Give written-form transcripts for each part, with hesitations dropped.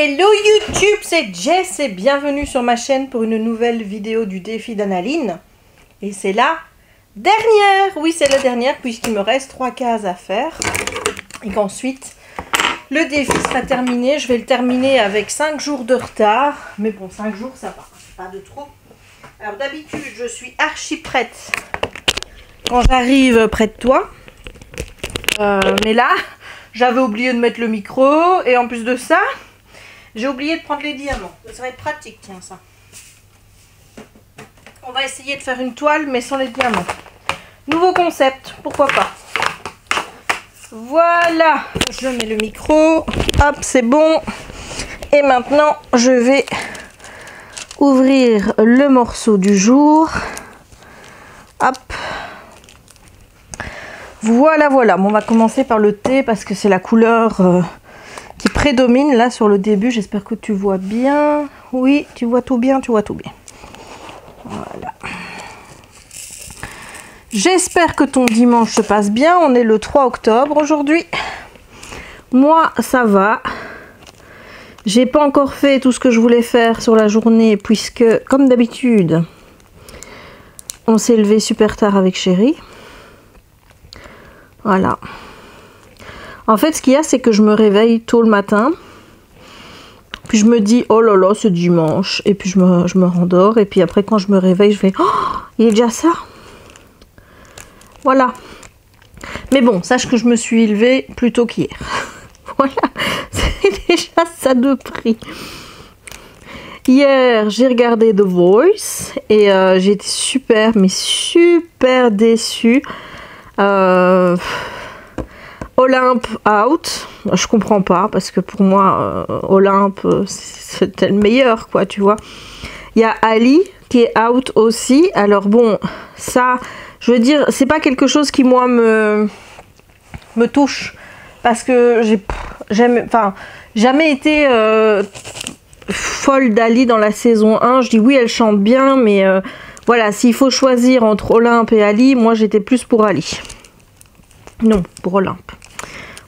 Hello YouTube, c'est Jess et bienvenue sur ma chaîne pour une nouvelle vidéo du défi d'Annaline. Et c'est la dernière, oui c'est la dernière puisqu'il me reste 3 cases à faire. Et qu'ensuite le défi sera terminé. Je vais le terminer avec 5 jours de retard. Mais bon, 5 jours ça va, pas de trop. Alors d'habitude je suis archi prête quand j'arrive près de toi. Mais là, j'avais oublié de mettre le micro et en plus de ça, j'ai oublié de prendre les diamants. Ça va être pratique, tiens, ça. On va essayer de faire une toile, mais sans les diamants. Nouveau concept, pourquoi pas. Voilà, je mets le micro. Hop, c'est bon. Et maintenant, je vais ouvrir le morceau du jour. Hop. Voilà, voilà. Bon, on va commencer par le thé parce que c'est la couleur qui prédomine là sur le début. J'espère que tu vois bien. Oui, tu vois tout bien, tu vois tout bien. Voilà. J'espère que ton dimanche se passe bien. On est le 3 octobre aujourd'hui. Moi, ça va. J'ai pas encore fait tout ce que je voulais faire sur la journée puisque, comme d'habitude, on s'est levé super tard avec chérie. Voilà. En fait, ce qu'il y a, c'est que je me réveille tôt le matin. Puis je me dis, oh là là, c'est dimanche. Et puis je me rendors. Et puis après, quand je me réveille, je fais, oh, il est déjà ça. Voilà. Mais bon, sache que je me suis levée plus tôt qu'hier. Voilà. C'est déjà ça de prix. Hier, j'ai regardé The Voice. Et j'ai été super, mais super déçue. Olympe out, je comprends pas parce que pour moi Olympe c'était le meilleur quoi, tu vois. Il y a Ali qui est out aussi. Alors bon, ça je veux dire c'est pas quelque chose qui moi me touche parce que jamais été folle d'Ali dans la saison 1. Je dis oui, elle chante bien, mais voilà, s'il faut choisir entre Olympe et Ali, moi j'étais plus pour Ali. Non, pour Olympe.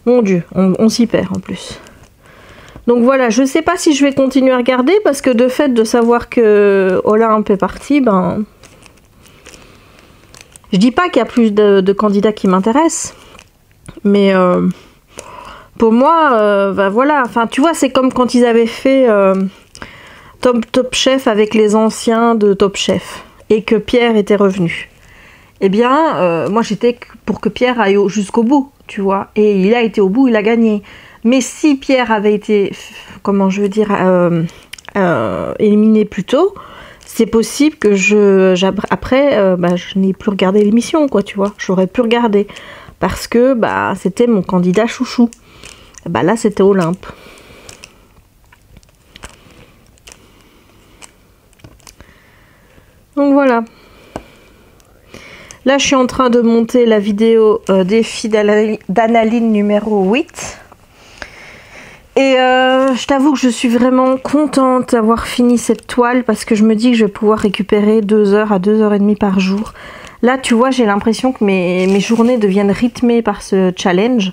Mon Dieu, on s'y perd en plus. Donc voilà, je sais pas si je vais continuer à regarder parce que de fait de savoir que Olympe est parti, ben... Je dis pas qu'il y a plus de candidats qui m'intéressent. Mais pour moi, ben voilà. Enfin, tu vois, c'est comme quand ils avaient fait Top Chef avec les anciens de Top Chef. Et que Pierre était revenu. Eh bien, moi j'étais pour que Pierre aille jusqu'au bout, tu vois. Et il a été au bout, il a gagné. Mais si Pierre avait été, comment je veux dire, éliminé plus tôt, c'est possible que après, bah, je n'ai plus regardé l'émission, quoi, tu vois. J'aurais pu regarder. Parce que bah, c'était mon candidat chouchou. Bah, là, c'était Olympe. Donc voilà. Là, je suis en train de monter la vidéo défi d'Annaline numéro 8. Et je t'avoue que je suis vraiment contente d'avoir fini cette toile parce que je me dis que je vais pouvoir récupérer 2 heures à 2h30 par jour. Là, tu vois, j'ai l'impression que mes journées deviennent rythmées par ce challenge.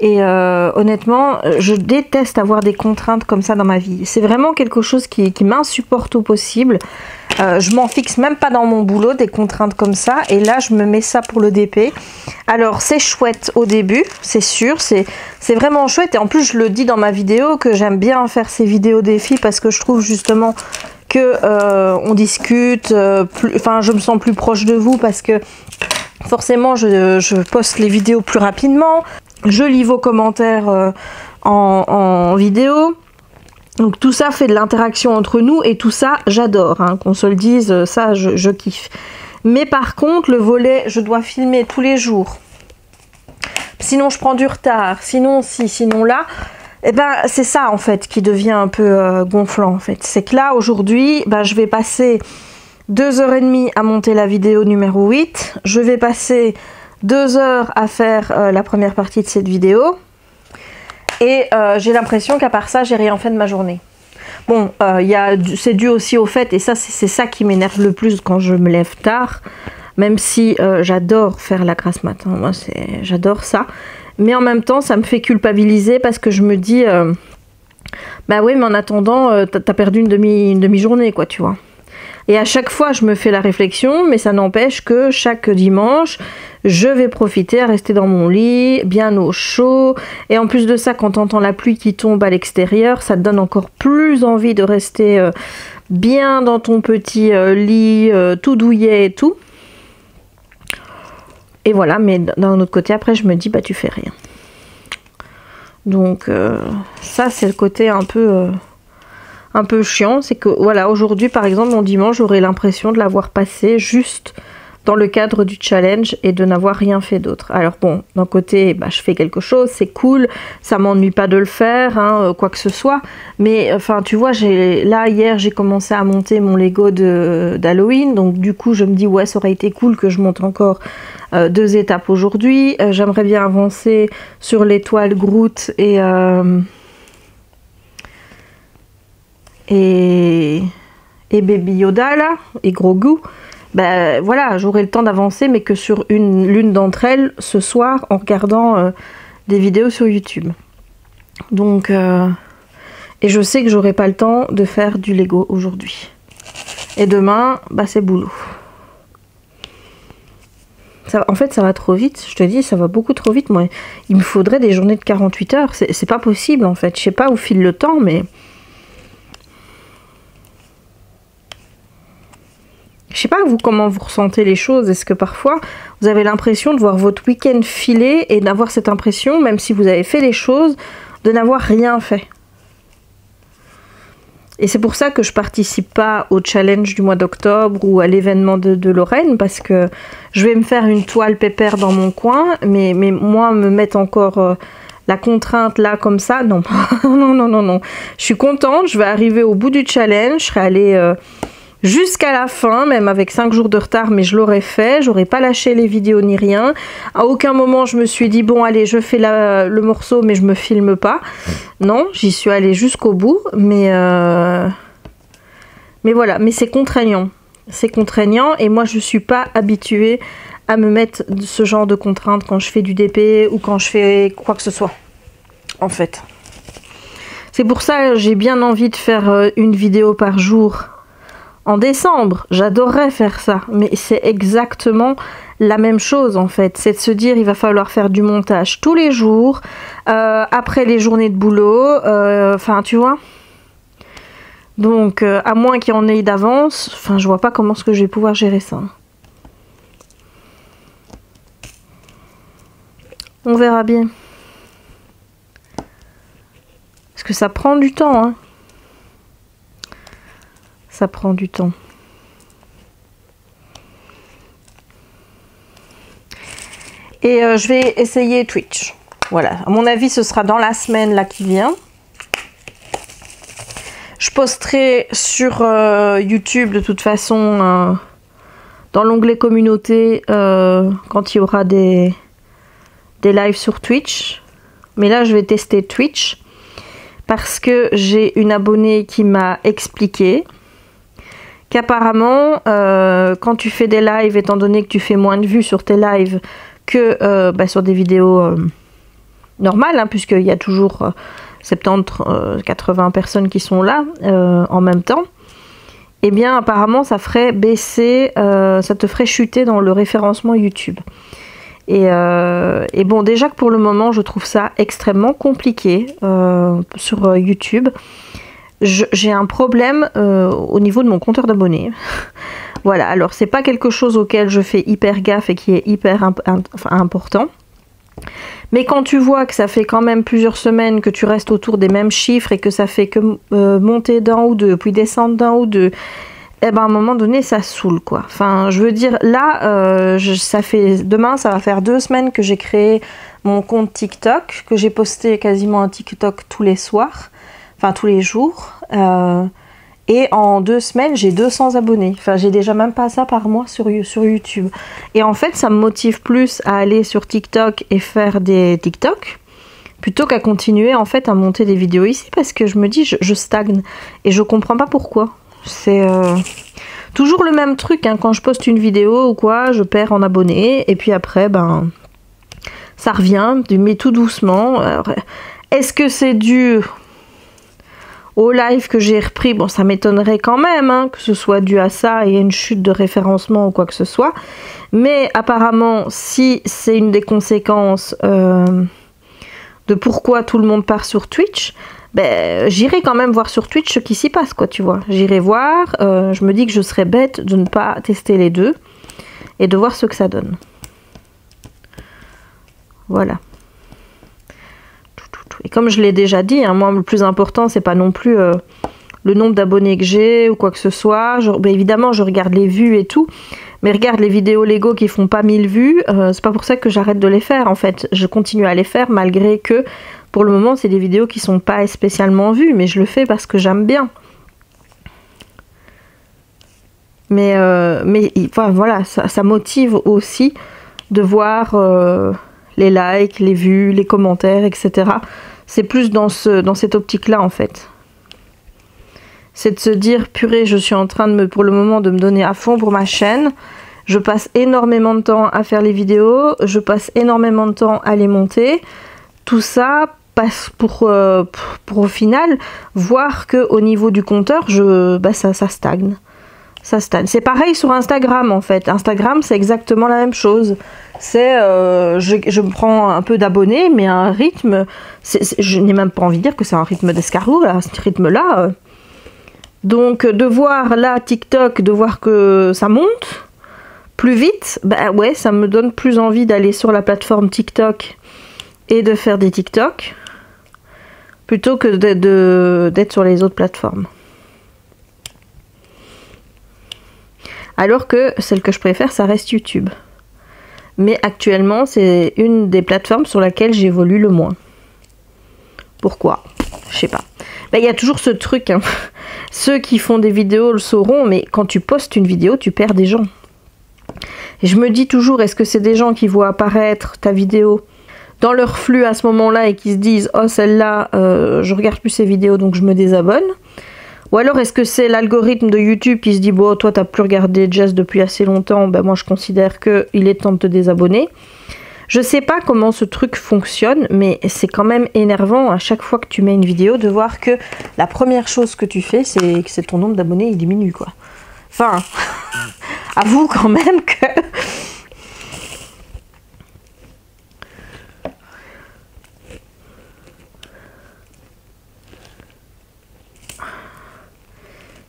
Et honnêtement, je déteste avoir des contraintes comme ça dans ma vie. C'est vraiment quelque chose qui m'insupporte au possible. Je m'en fixe même pas dans mon boulot, des contraintes comme ça. Et là, je me mets ça pour le DP. Alors, c'est chouette au début, c'est sûr. C'est vraiment chouette. Et en plus, je le dis dans ma vidéo que j'aime bien faire ces vidéos défis parce que je trouve justement que on discute. Enfin, je me sens plus proche de vous parce que forcément, je poste les vidéos plus rapidement. Je lis vos commentaires en vidéo. Donc tout ça fait de l'interaction entre nous et tout ça j'adore, hein, qu'on se le dise, ça je kiffe. Mais par contre le volet je dois filmer tous les jours. Sinon je prends du retard, sinon si, sinon là. Et ben c'est ça en fait qui devient un peu gonflant en fait. C'est que là aujourd'hui ben, je vais passer 2h30 à monter la vidéo numéro 8. Je vais passer 2 heures à faire la première partie de cette vidéo. Et j'ai l'impression qu'à part ça, j'ai rien fait de ma journée. Bon, c'est dû aussi au fait, et ça c'est ça qui m'énerve le plus quand je me lève tard, même si j'adore faire la grasse matin, moi j'adore ça. Mais en même temps, ça me fait culpabiliser parce que je me dis, Bah oui, mais en attendant, t'as perdu une demi-journée, quoi, tu vois. Et à chaque fois, je me fais la réflexion, mais ça n'empêche que chaque dimanche, je vais profiter à rester dans mon lit, bien au chaud. Et en plus de ça, quand t'entends la pluie qui tombe à l'extérieur, ça te donne encore plus envie de rester bien dans ton petit lit, tout douillet et tout. Et voilà, mais d'un autre côté, après, je me dis, bah tu fais rien. Donc, ça, c'est le côté un peu chiant, c'est que voilà, aujourd'hui par exemple mon dimanche, j'aurais l'impression de l'avoir passé juste dans le cadre du challenge et de n'avoir rien fait d'autre. Alors bon, d'un côté, bah, je fais quelque chose, c'est cool, ça m'ennuie pas de le faire, hein, quoi que ce soit, mais enfin tu vois, hier j'ai commencé à monter mon Lego d'Halloween, donc du coup je me dis ouais, ça aurait été cool que je monte encore 2 étapes aujourd'hui. J'aimerais bien avancer sur l'étoile Groot et Baby Yoda là, et Grogu. Ben voilà, j'aurai le temps d'avancer, mais que sur l'une d'entre elles ce soir en regardant des vidéos sur YouTube. Donc et je sais que j'aurai pas le temps de faire du Lego aujourd'hui. Et demain, bah c'est boulot. En fait, ça va trop vite. Je te dis, ça va beaucoup trop vite. Moi, il me faudrait des journées de 48 heures. C'est pas possible en fait. Je sais pas où file le temps, mais je sais pas vous comment vous ressentez les choses. Est-ce que parfois vous avez l'impression de voir votre week-end filer et d'avoir cette impression, même si vous avez fait les choses, de n'avoir rien fait? Et c'est pour ça que je participe pas au challenge du mois d'octobre ou à l'événement de Lorraine, parce que je vais me faire une toile pépère dans mon coin, mais moi me mettre encore la contrainte là comme ça, non. non. Je suis contente, je vais arriver au bout du challenge, je serai allée jusqu'à la fin, même avec 5 jours de retard, mais je l'aurais fait, j'aurais pas lâché les vidéos ni rien. À aucun moment je me suis dit bon allez je fais le morceau mais je me filme pas. Non, j'y suis allée jusqu'au bout, mais voilà, mais c'est contraignant. C'est contraignant et moi je suis pas habituée à me mettre ce genre de contraintes quand je fais du DP ou quand je fais quoi que ce soit. En fait. C'est pour ça que j'ai bien envie de faire une vidéo par jour. En décembre, j'adorerais faire ça, mais c'est exactement la même chose en fait. C'est de se dire il va falloir faire du montage tous les jours, après les journées de boulot, enfin tu vois. Donc à moins qu'il y en ait d'avance, enfin je vois pas comment est-ce que je vais pouvoir gérer ça. On verra bien. Parce que ça prend du temps, hein. Ça prend du temps. Et je vais essayer Twitch. Voilà, à mon avis ce sera dans la semaine là qui vient. Je posterai sur YouTube de toute façon dans l'onglet communauté quand il y aura des lives sur Twitch. Mais là je vais tester Twitch parce que j'ai une abonnée qui m'a expliqué qu'apparemment, quand tu fais des lives, étant donné que tu fais moins de vues sur tes lives que sur des vidéos normales, hein, puisqu'il y a toujours 70-80 personnes qui sont là en même temps, eh bien apparemment ça ferait baisser, ça te ferait chuter dans le référencement YouTube. Et bon, déjà que pour le moment, je trouve ça extrêmement compliqué sur YouTube. J'ai un problème au niveau de mon compteur d'abonnés. Voilà, alors c'est pas quelque chose auquel je fais hyper gaffe et qui est hyper important. Mais quand tu vois que ça fait quand même plusieurs semaines que tu restes autour des mêmes chiffres et que ça fait que monter d'un ou deux, puis descendre d'un ou deux, eh ben à un moment donné ça saoule quoi. Enfin je veux dire là, demain ça va faire 2 semaines que j'ai créé mon compte TikTok, que j'ai posté quasiment un TikTok tous les soirs. Enfin tous les jours, et en 2 semaines j'ai 200 abonnés, enfin j'ai déjà même pas ça par mois sur YouTube, et en fait ça me motive plus à aller sur TikTok et faire des TikTok plutôt qu'à continuer en fait à monter des vidéos ici, parce que je me dis je stagne et je comprends pas pourquoi. C'est toujours le même truc, hein. Quand je poste une vidéo ou quoi, je perds en abonnés et puis après ben ça revient, mais tout doucement. Alors, est-ce que c'est dû au live que j'ai repris, bon ça m'étonnerait quand même hein, que ce soit dû à ça et une chute de référencement ou quoi que ce soit. Mais apparemment, si c'est une des conséquences de pourquoi tout le monde part sur Twitch, ben, j'irai quand même voir sur Twitch ce qui s'y passe, quoi, tu vois. J'irai voir, je me dis que je serais bête de ne pas tester les deux et de voir ce que ça donne. Voilà. Et comme je l'ai déjà dit, hein, moi le plus important c'est pas non plus le nombre d'abonnés que j'ai ou quoi que ce soit. Ben, évidemment je regarde les vues et tout, mais regarde les vidéos Lego qui font pas 1000 vues, c'est pas pour ça que j'arrête de les faire en fait. Je continue à les faire malgré que pour le moment c'est des vidéos qui sont pas spécialement vues, mais je le fais parce que j'aime bien. Mais enfin, voilà, ça motive aussi de voir les likes, les vues, les commentaires, etc. C'est plus dans cette optique-là, en fait. C'est de se dire, purée, je suis en train pour le moment de me donner à fond pour ma chaîne. Je passe énormément de temps à faire les vidéos. Je passe énormément de temps à les monter. Tout ça passe pour au final voir qu'au niveau du compteur, ça stagne. Ça stagne. C'est pareil sur Instagram en fait. Instagram c'est exactement la même chose. C'est je me prends un peu d'abonnés, mais à un rythme, je n'ai même pas envie de dire que c'est un rythme d'escargot à ce rythme-là. Donc de voir là TikTok, de voir que ça monte plus vite, bah ouais, ça me donne plus envie d'aller sur la plateforme TikTok et de faire des TikTok plutôt que d'être sur les autres plateformes. Alors que celle que je préfère, ça reste YouTube. Mais actuellement, c'est une des plateformes sur laquelle j'évolue le moins. Pourquoi? Je sais pas. Ben, y a toujours ce truc, hein. Ceux qui font des vidéos le sauront, mais quand tu postes une vidéo, tu perds des gens. Et je me dis toujours, est-ce que c'est des gens qui voient apparaître ta vidéo dans leur flux à ce moment-là et qui se disent « Oh, celle-là, je regarde plus ces vidéos, donc je me désabonne ». Ou alors est-ce que c'est l'algorithme de YouTube qui se dit « Bon, toi, t'as plus regardé Jess depuis assez longtemps, ben moi je considère qu'il est temps de te désabonner ». Je sais pas comment ce truc fonctionne, mais c'est quand même énervant à chaque fois que tu mets une vidéo de voir que la première chose que tu fais, c'est que ton nombre d'abonnés il diminue, quoi. Enfin, avoue quand même que...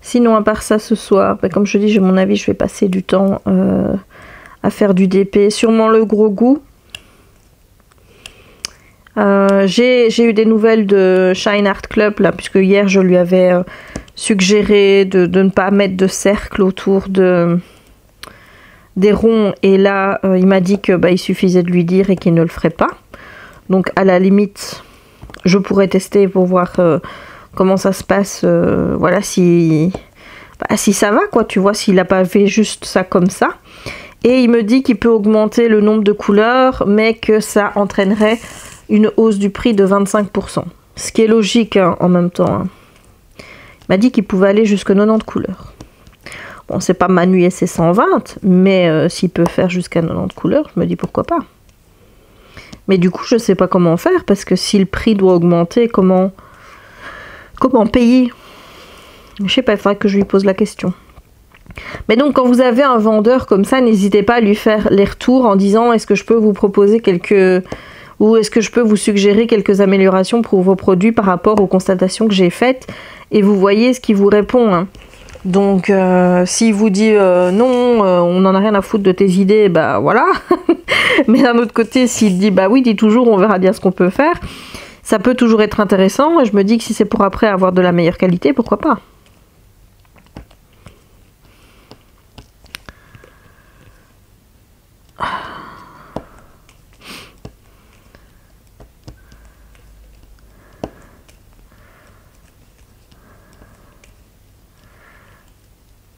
Sinon, à part ça, ce soir, bah, comme je dis, j'ai mon avis, je vais passer du temps à faire du DP. Sûrement le gros goût. J'ai eu des nouvelles de Shine Art Club, là, puisque hier, je lui avais suggéré de ne pas mettre de cercle autour des ronds. Et là, il m'a dit que il suffisait de lui dire et qu'il ne le ferait pas. Donc, à la limite, je pourrais tester pour voir... comment ça se passe, voilà, si ça va, quoi, tu vois, s'il n'a pas fait juste ça comme ça. Et il me dit qu'il peut augmenter le nombre de couleurs, mais que ça entraînerait une hausse du prix de 25%. Ce qui est logique, hein, en même temps. Hein. Il m'a dit qu'il pouvait aller jusqu'à 90 couleurs. Bon, c'est pas Manu SC 120, mais s'il peut faire jusqu'à 90 couleurs, je me dis pourquoi pas. Mais du coup, je sais pas comment faire, parce que si le prix doit augmenter, comment payer? Je sais pas, il faudrait que je lui pose la question. Mais donc, quand vous avez un vendeur comme ça, n'hésitez pas à lui faire les retours en disant est-ce que je peux vous proposer ou est-ce que je peux vous suggérer quelques améliorations pour vos produits par rapport aux constatations que j'ai faites, et vous voyez ce qu'il vous répond. Hein. Donc, s'il vous dit non, on n'en a rien à foutre de tes idées, bah voilà. Mais d'un autre côté, s'il dit bah oui, dis toujours, on verra bien ce qu'on peut faire. Ça peut toujours être intéressant, et je me dis que si c'est pour après avoir de la meilleure qualité, pourquoi pas.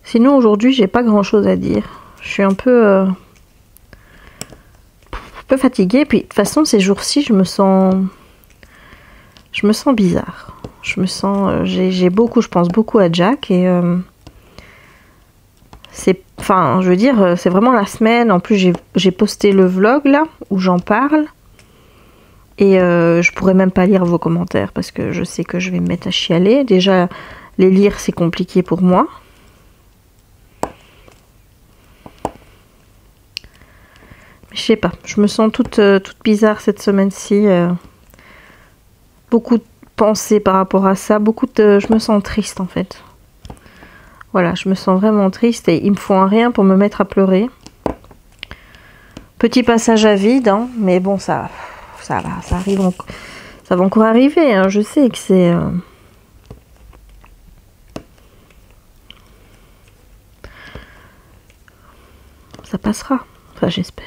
Sinon, aujourd'hui, j'ai pas grand chose à dire. Je suis un peu fatiguée, puis de toute façon, ces jours-ci, je me sens bizarre. Je pense beaucoup à Jack, et je veux dire, c'est vraiment la semaine. En plus, j'ai posté le vlog là où j'en parle. Et je pourrais même pas lire vos commentaires parce que je sais que je vais me mettre à chialer. Déjà, les lire, c'est compliqué pour moi. Je sais pas, je me sens toute bizarre cette semaine-ci. Beaucoup de pensées par rapport à ça. Je me sens triste en fait. Voilà, je me sens vraiment triste et il me faut un rien pour me mettre à pleurer. Petit passage à vide, hein, mais bon, ça va, ça arrive, ça va encore arriver. Hein, je sais que c'est... Ça passera, enfin j'espère.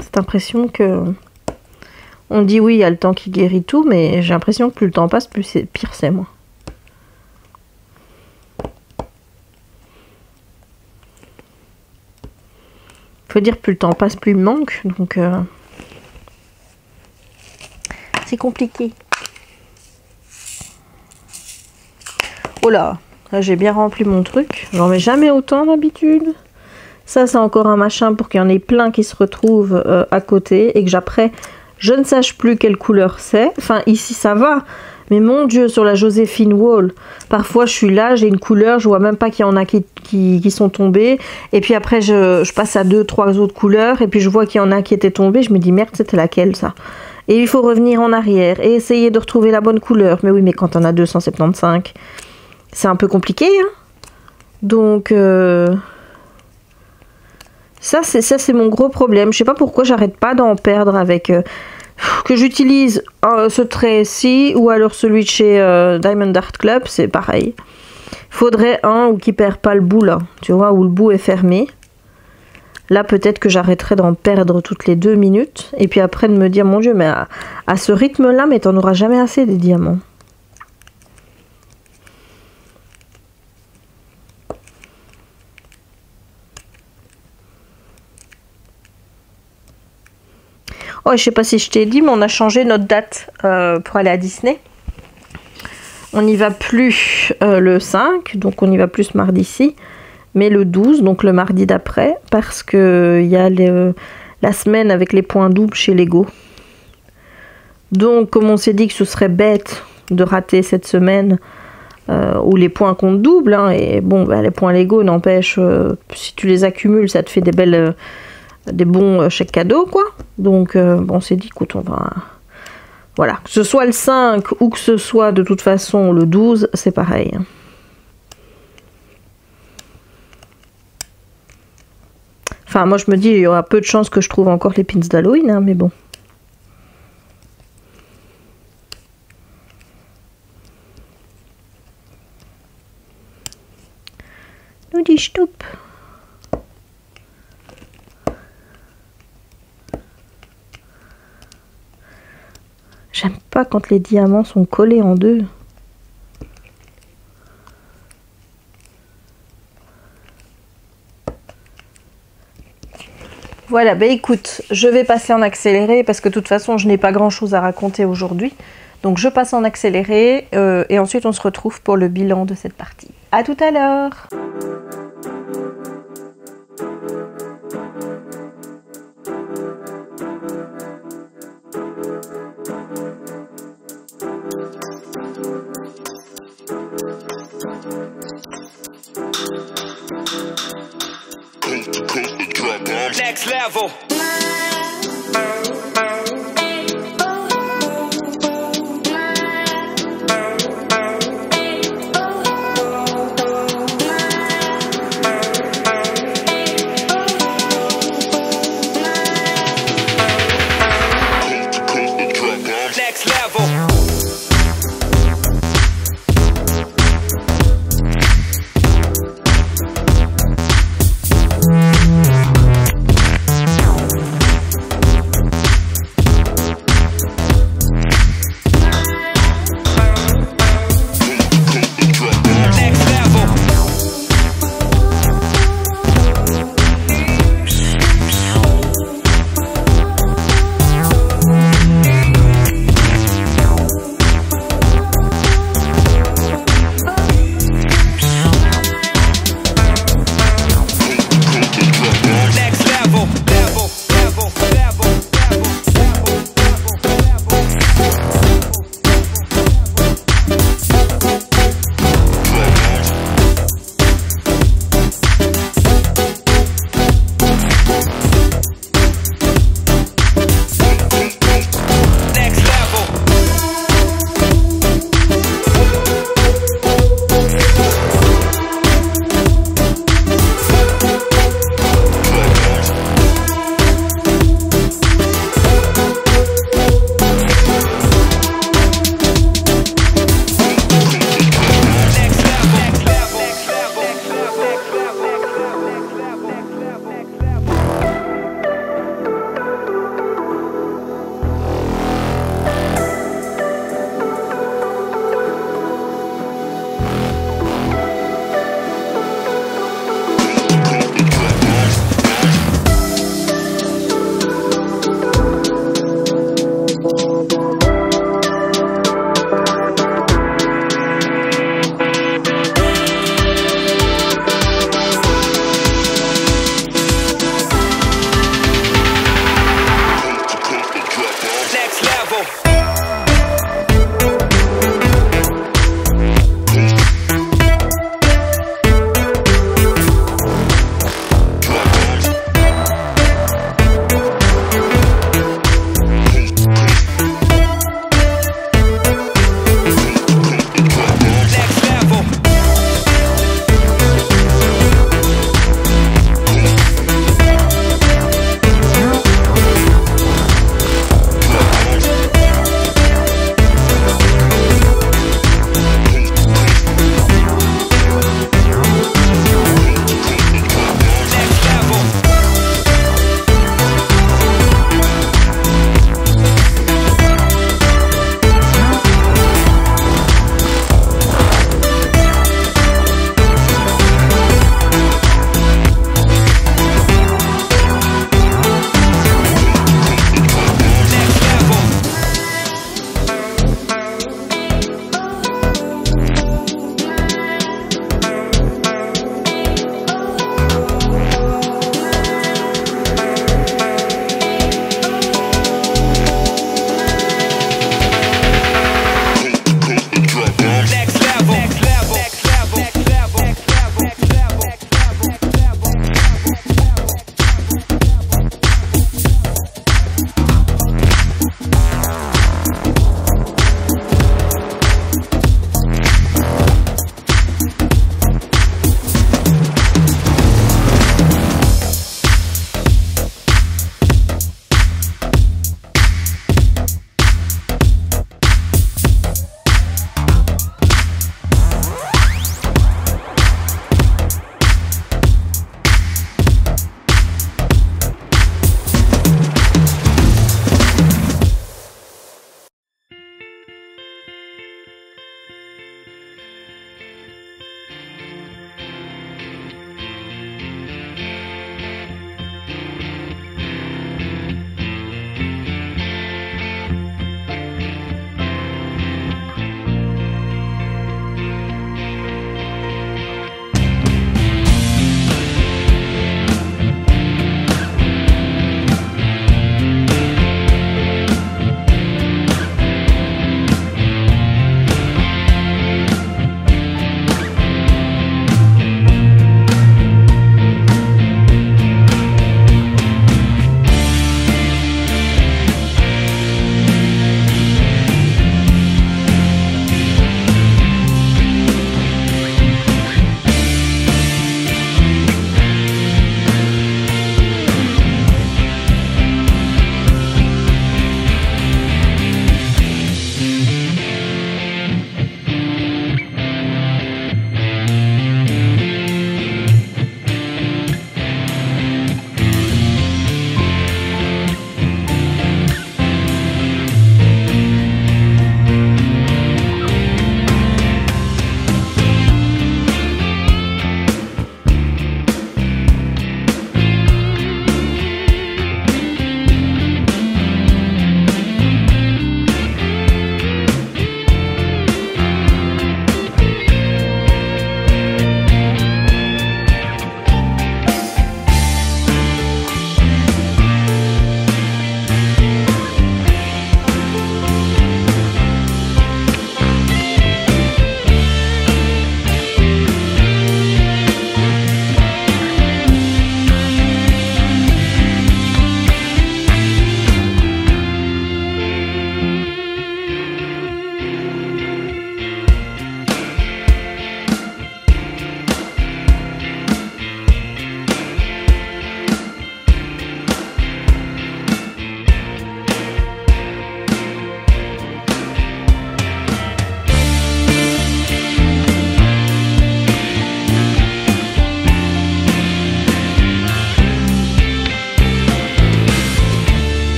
Cette impression que... On dit oui, il y a le temps qui guérit tout, mais j'ai l'impression que plus le temps passe, plus c'est pire c'est moi. Faut dire plus le temps passe, plus il me manque, donc c'est compliqué. Oh là j'ai bien rempli mon truc. J'en mets jamais autant d'habitude. Ça c'est encore un machin pour qu'il y en ait plein qui se retrouvent à côté et que j'après je ne sache plus quelle couleur c'est. Enfin ici ça va. Mais mon Dieu, sur la Joséphine Wall, parfois je suis là, j'ai une couleur, je vois même pas qu'il y en a qui sont tombés. Et puis après je passe à 2-3 autres couleurs et puis je vois qu'il y en a qui étaient tombés. Je me dis merde, c'était laquelle ça? Et il faut revenir en arrière et essayer de retrouver la bonne couleur. Mais oui, mais quand on a 275, c'est un peu compliqué. Hein, donc ça c'est mon gros problème. Je sais pas pourquoi j'arrête pas d'en perdre avec... que j'utilise ce trait-ci ou alors celui de chez Diamond Art Club, c'est pareil. Faudrait un ou qui perd pas le bout là, tu vois, où le bout est fermé. Là peut-être que j'arrêterai d'en perdre toutes les 2 minutes. Et puis après de me dire, mon Dieu, mais à ce rythme-là, mais t'en auras jamais assez des diamants. Oh, je sais pas si je t'ai dit, mais on a changé notre date pour aller à Disney. On n'y va plus le 5, donc on n'y va plus ce mardi-ci, mais le 12, donc le mardi d'après, parce que il y a la semaine avec les points doubles chez Lego. Donc, comme on s'est dit que ce serait bête de rater cette semaine où les points comptent double, hein, et bon, bah, les points Lego n'empêche, si tu les accumules, ça te fait des belles... des bons chèques cadeaux quoi. Donc bon, on s'est dit écoute, on va voilà, que ce soit le 5 ou que ce soit de toute façon le 12, c'est pareil. Enfin moi je me dis il y aura peu de chances que je trouve encore les pins d'Halloween, hein, mais bon. Nous dis je toupe. J'aime pas quand les diamants sont collés en deux. Voilà, bah écoute, je vais passer en accéléré parce que de toute façon je n'ai pas grand chose à raconter aujourd'hui. Donc je passe en accéléré et ensuite on se retrouve pour le bilan de cette partie. À tout à l'heure! Next level. Next level.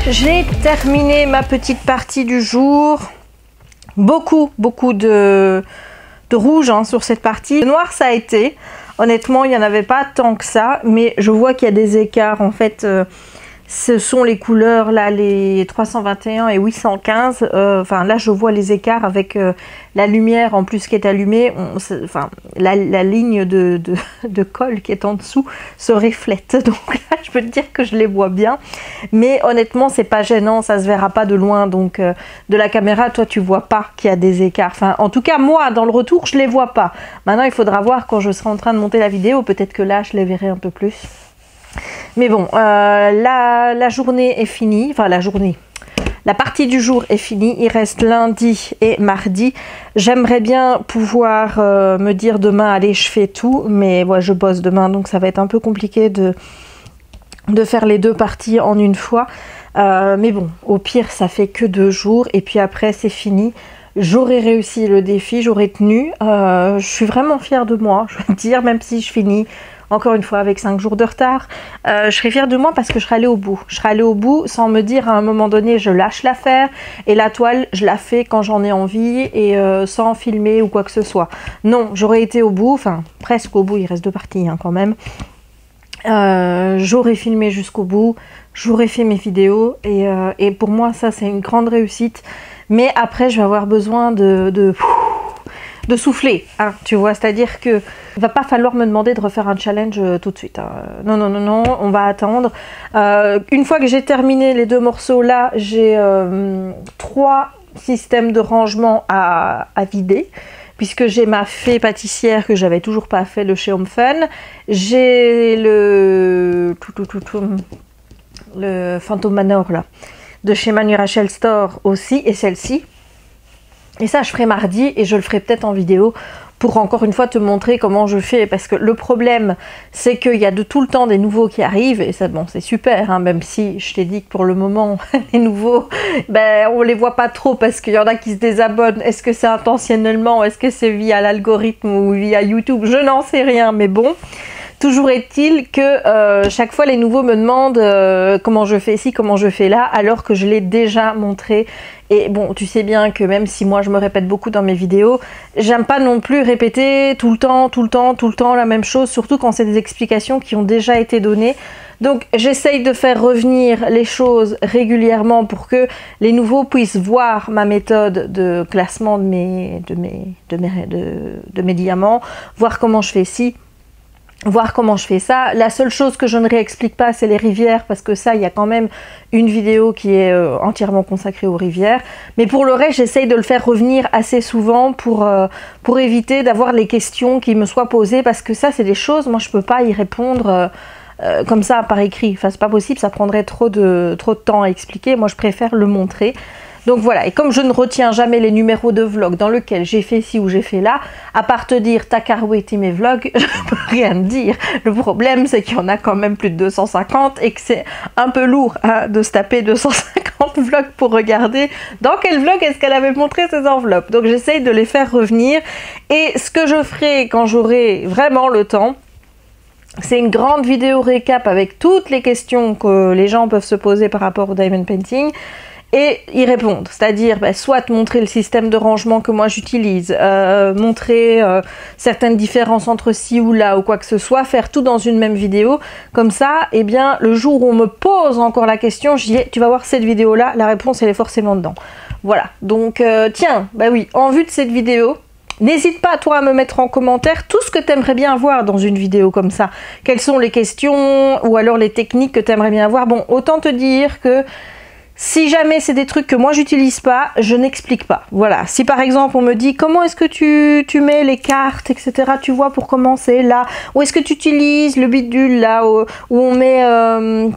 J'ai terminé ma petite partie du jour. Beaucoup de rouge hein, sur cette partie. Le noir ça a été. Honnêtement, il n'y en avait pas tant que ça, mais je vois qu'il y a des écarts. En fait, ce sont les couleurs là, les 321 et 815. Enfin, là, je vois les écarts avec la lumière en plus qui est allumée. Enfin, la ligne de colle qui est en dessous se reflète. Donc là, je peux te dire que je les vois bien. Mais honnêtement, c'est pas gênant, ça se verra pas de loin. Donc, de la caméra, toi, tu vois pas qu'il y a des écarts. Enfin, en tout cas, moi, dans le retour, je les vois pas. Maintenant, il faudra voir quand je serai en train de monter la vidéo. Peut-être que là, je les verrai un peu plus. Mais bon, la journée est finie, enfin la partie du jour est finie, il reste lundi et mardi. J'aimerais bien pouvoir me dire demain, allez, je fais tout, mais ouais, je bosse demain, donc ça va être un peu compliqué de faire les deux parties en une fois. Mais bon, au pire, ça fait que 2 jours, et puis après, c'est fini. J'aurais réussi le défi, j'aurais tenu. Je suis vraiment fière de moi, je veux dire, même si je finis encore une fois avec 5 jours de retard, je serais fière de moi parce que je serais allée au bout. Je serais allée au bout sans me dire à un moment donné je lâche l'affaire et la toile je la fais quand j'en ai envie et sans filmer ou quoi que ce soit. Non, j'aurais été au bout, enfin presque au bout, il reste 2 parties hein, quand même. J'aurais filmé jusqu'au bout, j'aurais fait mes vidéos et pour moi ça c'est une grande réussite. Mais après je vais avoir besoin de souffler, hein, tu vois, c'est-à-dire que il va pas falloir me demander de refaire un challenge tout de suite. Hein. Non, non, non, non, on va attendre. Une fois que j'ai terminé les 2 morceaux là, j'ai 3 systèmes de rangement à vider, puisque j'ai ma fée pâtissière que j'avais toujours pas fait de chez Home Fun. J'ai le Phantom Manor là, de chez Manu Rachel Store aussi, et celle-ci. Et ça, je ferai mardi et je le ferai peut-être en vidéo pour encore une fois te montrer comment je fais. Parce que le problème, c'est qu'il y a de tout le temps des nouveaux qui arrivent. Et ça, bon, c'est super, hein, même si je t'ai dit que pour le moment, les nouveaux, ben, on les voit pas trop parce qu'il y en a qui se désabonnent. Est-ce que c'est intentionnellement? Est-ce que c'est via l'algorithme ou via YouTube? Je n'en sais rien, mais bon. Toujours est-il que chaque fois les nouveaux me demandent comment je fais ici, comment je fais là, alors que je l'ai déjà montré. Et bon, tu sais bien que même si moi je me répète beaucoup dans mes vidéos, j'aime pas non plus répéter tout le temps la même chose, surtout quand c'est des explications qui ont déjà été données. Donc j'essaye de faire revenir les choses régulièrement pour que les nouveaux puissent voir ma méthode de classement de mes diamants, voir comment je fais ici, voir comment je fais ça. La seule chose que je ne réexplique pas, c'est les rivières, parce que ça, il y a quand même une vidéo qui est entièrement consacrée aux rivières. Mais pour le reste, j'essaye de le faire revenir assez souvent pour éviter d'avoir les questions qui me soient posées, parce que ça, c'est des choses, moi, je peux pas y répondre comme ça par écrit. Enfin, c'est pas possible, ça prendrait trop de temps à expliquer. Moi, je préfère le montrer. Donc voilà, et comme je ne retiens jamais les numéros de vlog dans lesquels j'ai fait ci ou j'ai fait là, à part te dire ta carouette mes vlogs, je ne peux rien te dire. Le problème, c'est qu'il y en a quand même plus de 250 et que c'est un peu lourd hein, de se taper 250 vlogs pour regarder dans quel vlog est-ce qu'elle avait montré ses enveloppes. Donc j'essaye de les faire revenir. Et ce que je ferai quand j'aurai vraiment le temps, c'est une grande vidéo récap avec toutes les questions que les gens peuvent se poser par rapport au diamond painting. Et y répondre, c'est-à-dire soit montrer le système de rangement que moi j'utilise, montrer certaines différences entre ci ou là ou quoi que ce soit, faire tout dans une même vidéo. Comme ça, eh bien, le jour où on me pose encore la question, je dis tu vas voir cette vidéo-là, la réponse elle est forcément dedans. Voilà, donc tiens, bah oui, en vue de cette vidéo, n'hésite pas toi à me mettre en commentaire tout ce que tu aimerais bien voir dans une vidéo comme ça. Quelles sont les questions ou alors les techniques que tu aimerais bien voir. Bon, autant te dire que si jamais c'est des trucs que moi j'utilise pas, je n'explique pas. Voilà, si par exemple on me dit comment est-ce que tu mets les cartes, etc. Tu vois pour commencer là, ou est-ce que tu utilises le bidule là où on met,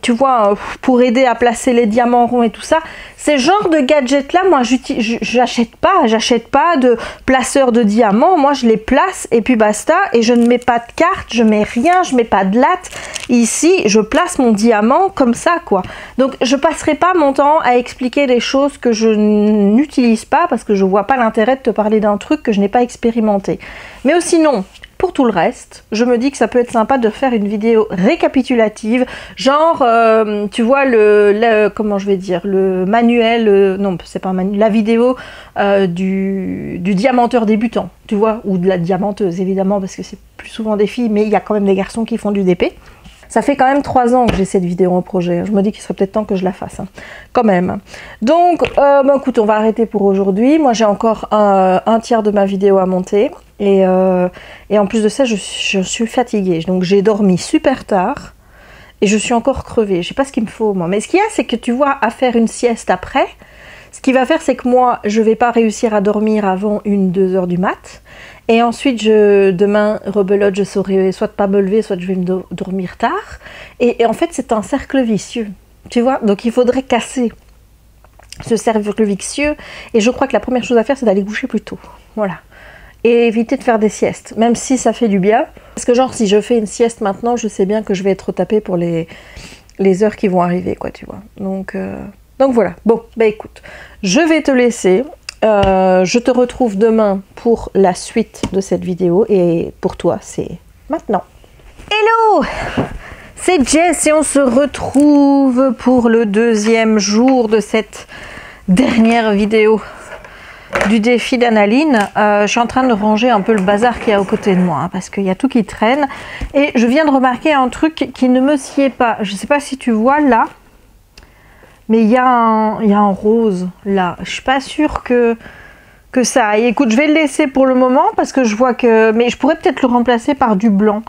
tu vois, pour aider à placer les diamants ronds et tout ça. Ces genres de gadgets là, moi j'achète pas de placeur de diamants. Moi je les place et puis basta. Et je ne mets pas de cartes, je mets rien, je mets pas de latte. Ici je place mon diamant comme ça quoi. Donc je passerai pas mon temps à expliquer des choses que je n'utilise pas parce que je vois pas l'intérêt de te parler d'un truc que je n'ai pas expérimenté. Mais sinon, pour tout le reste, je me dis que ça peut être sympa de faire une vidéo récapitulative, genre, tu vois, comment je vais dire, le manuel, non, c'est pas un manuel, la vidéo du diamanteur débutant, tu vois, ou de la diamanteuse, évidemment, parce que c'est plus souvent des filles, mais il y a quand même des garçons qui font du DP. Ça fait quand même 3 ans que j'ai cette vidéo en projet. Je me dis qu'il serait peut-être temps que je la fasse, hein, quand même. Donc, écoute, on va arrêter pour aujourd'hui. Moi, j'ai encore un tiers de ma vidéo à monter. Et en plus de ça, je suis fatiguée. Donc, j'ai dormi super tard. Et je suis encore crevée. Je sais pas ce qu'il me faut, moi. Mais ce qu'il y a, c'est que tu vois, à faire une sieste après, ce qui va faire, c'est que moi, je vais pas réussir à dormir avant 1-2 heures du mat'. Et ensuite, demain, rebelote, je saurai soit pas me lever, soit je vais me dormir tard. Et en fait, c'est un cercle vicieux, tu vois. Donc, il faudrait casser ce cercle vicieux. Et je crois que la première chose à faire, c'est d'aller coucher plus tôt. Voilà. Et éviter de faire des siestes, même si ça fait du bien. Parce que genre, si je fais une sieste maintenant, je sais bien que je vais être retapée pour les heures qui vont arriver, quoi, tu vois. Donc voilà. Bon, bah écoute, je vais te laisser. Je te retrouve demain pour la suite de cette vidéo et pour toi c'est maintenant. Hello, c'est Jess et on se retrouve pour le 2e jour de cette dernière vidéo du défi d'Annaline. Je suis en train de ranger un peu le bazar qu'il y a aux côtés de moi, hein, parce qu'il y a tout qui traîne et je viens de remarquer un truc qui ne me sied pas. Je sais pas si tu vois là, mais il y a un rose là. Je suis pas sûre que ça aille. Écoute, je vais le laisser pour le moment parce que je vois que... Mais je pourrais peut-être le remplacer par du blanc.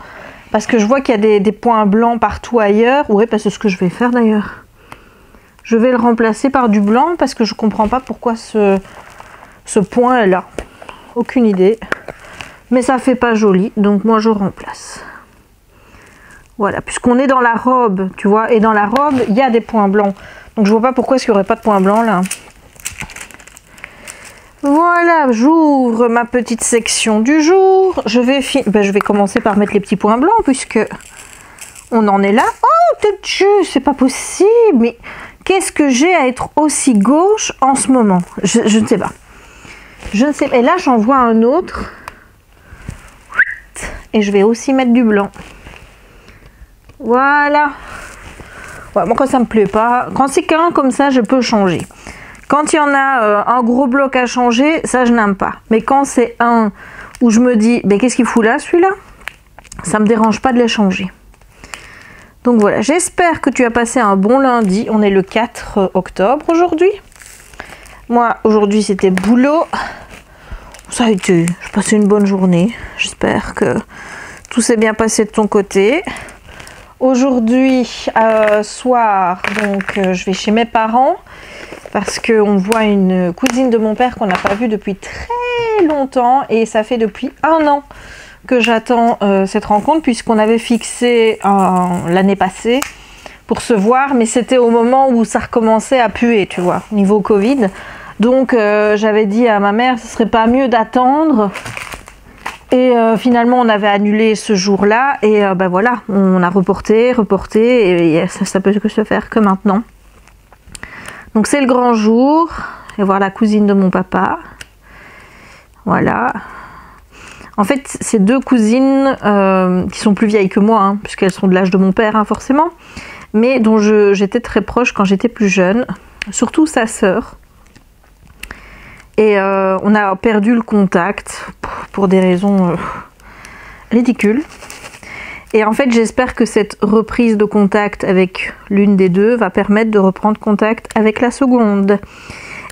Parce que je vois qu'il y a des points blancs partout ailleurs. Oui, parce que c'est ce que je vais faire d'ailleurs. Je vais le remplacer par du blanc parce que je comprends pas pourquoi ce point est là. Aucune idée. Mais ça fait pas joli. Donc moi je remplace. Voilà, puisqu'on est dans la robe, tu vois. Et dans la robe, il y a des points blancs. Donc je vois pas pourquoi il n'y aurait pas de point blanc là. Voilà, j'ouvre ma petite section du jour. Je vais commencer par mettre les petits points blancs puisque on en est là. Oh, peut-être c'est pas possible. Mais qu'est-ce que j'ai à être aussi gauche en ce moment? Je ne sais pas. Je ne sais pas. Et là, j'en vois un autre. Et je vais aussi mettre du blanc. Voilà. Ouais, moi quand ça me plaît pas, quand c'est qu'un comme ça, je peux changer. Quand il y en a un gros bloc à changer, ça je n'aime pas. Mais quand c'est un où je me dis, mais qu'est-ce qu'il fout là celui-là? Ça me dérange pas de les changer. Donc voilà, j'espère que tu as passé un bon lundi. On est le 4 octobre aujourd'hui. Moi aujourd'hui c'était boulot. Ça a été, je passais une bonne journée. J'espère que tout s'est bien passé de ton côté. Aujourd'hui, soir, donc je vais chez mes parents parce qu'on voit une cousine de mon père qu'on n'a pas vue depuis très longtemps et ça fait depuis 1 an que j'attends cette rencontre puisqu'on avait fixé l'année passée pour se voir, mais c'était au moment où ça recommençait à puer, tu vois, niveau Covid. Donc j'avais dit à ma mère, ce serait pas mieux d'attendre. Et finalement, on avait annulé ce jour-là et ben voilà, on a reporté et ça peut que se faire que maintenant. Donc c'est le grand jour. Et voir la cousine de mon papa. Voilà. En fait, c'est 2 cousines qui sont plus vieilles que moi, hein, puisqu'elles sont de l'âge de mon père, hein, forcément. Mais dont j'étais très proche quand j'étais plus jeune. Surtout sa sœur. Et on a perdu le contact pour des raisons ridicules. Et en fait, j'espère que cette reprise de contact avec l'une des 2 va permettre de reprendre contact avec la seconde.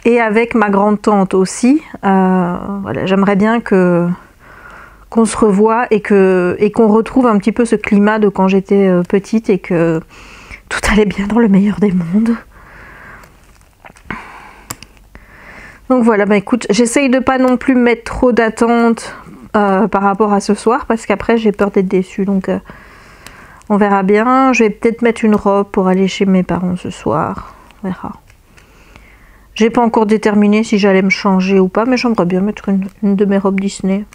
Et avec ma grande-tante aussi. Voilà, j'aimerais bien qu'on se revoie et qu'on retrouve un petit peu ce climat de quand j'étais petite et que tout allait bien dans le meilleur des mondes. Donc voilà, bah écoute, j'essaye de pas non plus mettre trop d'attente par rapport à ce soir parce qu'après j'ai peur d'être déçue, donc on verra bien. Je vais peut-être mettre une robe pour aller chez mes parents ce soir, on verra. J'ai pas encore déterminé si j'allais me changer ou pas, mais j'aimerais bien mettre une de mes robes Disney.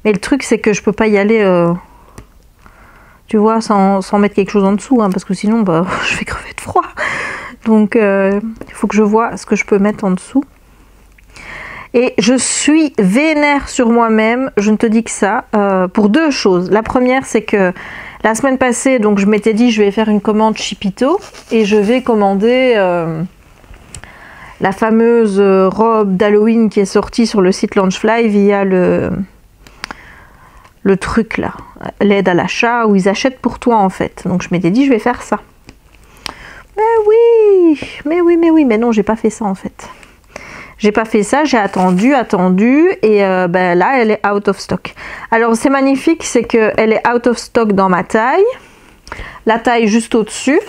Mais le truc c'est que je peux pas y aller... tu vois, sans mettre quelque chose en dessous, hein, parce que sinon, bah, je vais crever de froid. Donc, il faut que je vois ce que je peux mettre en dessous. Et je suis vénère sur moi-même, je ne te dis que ça, pour deux choses. La première, c'est que la semaine passée, donc je m'étais dit je vais faire une commande Chipito et je vais commander la fameuse robe d'Halloween qui est sortie sur le site Launchfly via le truc là, l'aide à l'achat où ils achètent pour toi en fait. Donc je m'étais dit je vais faire ça. Mais non, j'ai pas fait ça en fait. J'ai pas fait ça, j'ai attendu et ben là elle est out of stock. Alors c'est magnifique, c'est qu'elle est out of stock dans ma taille, la taille juste au-dessus.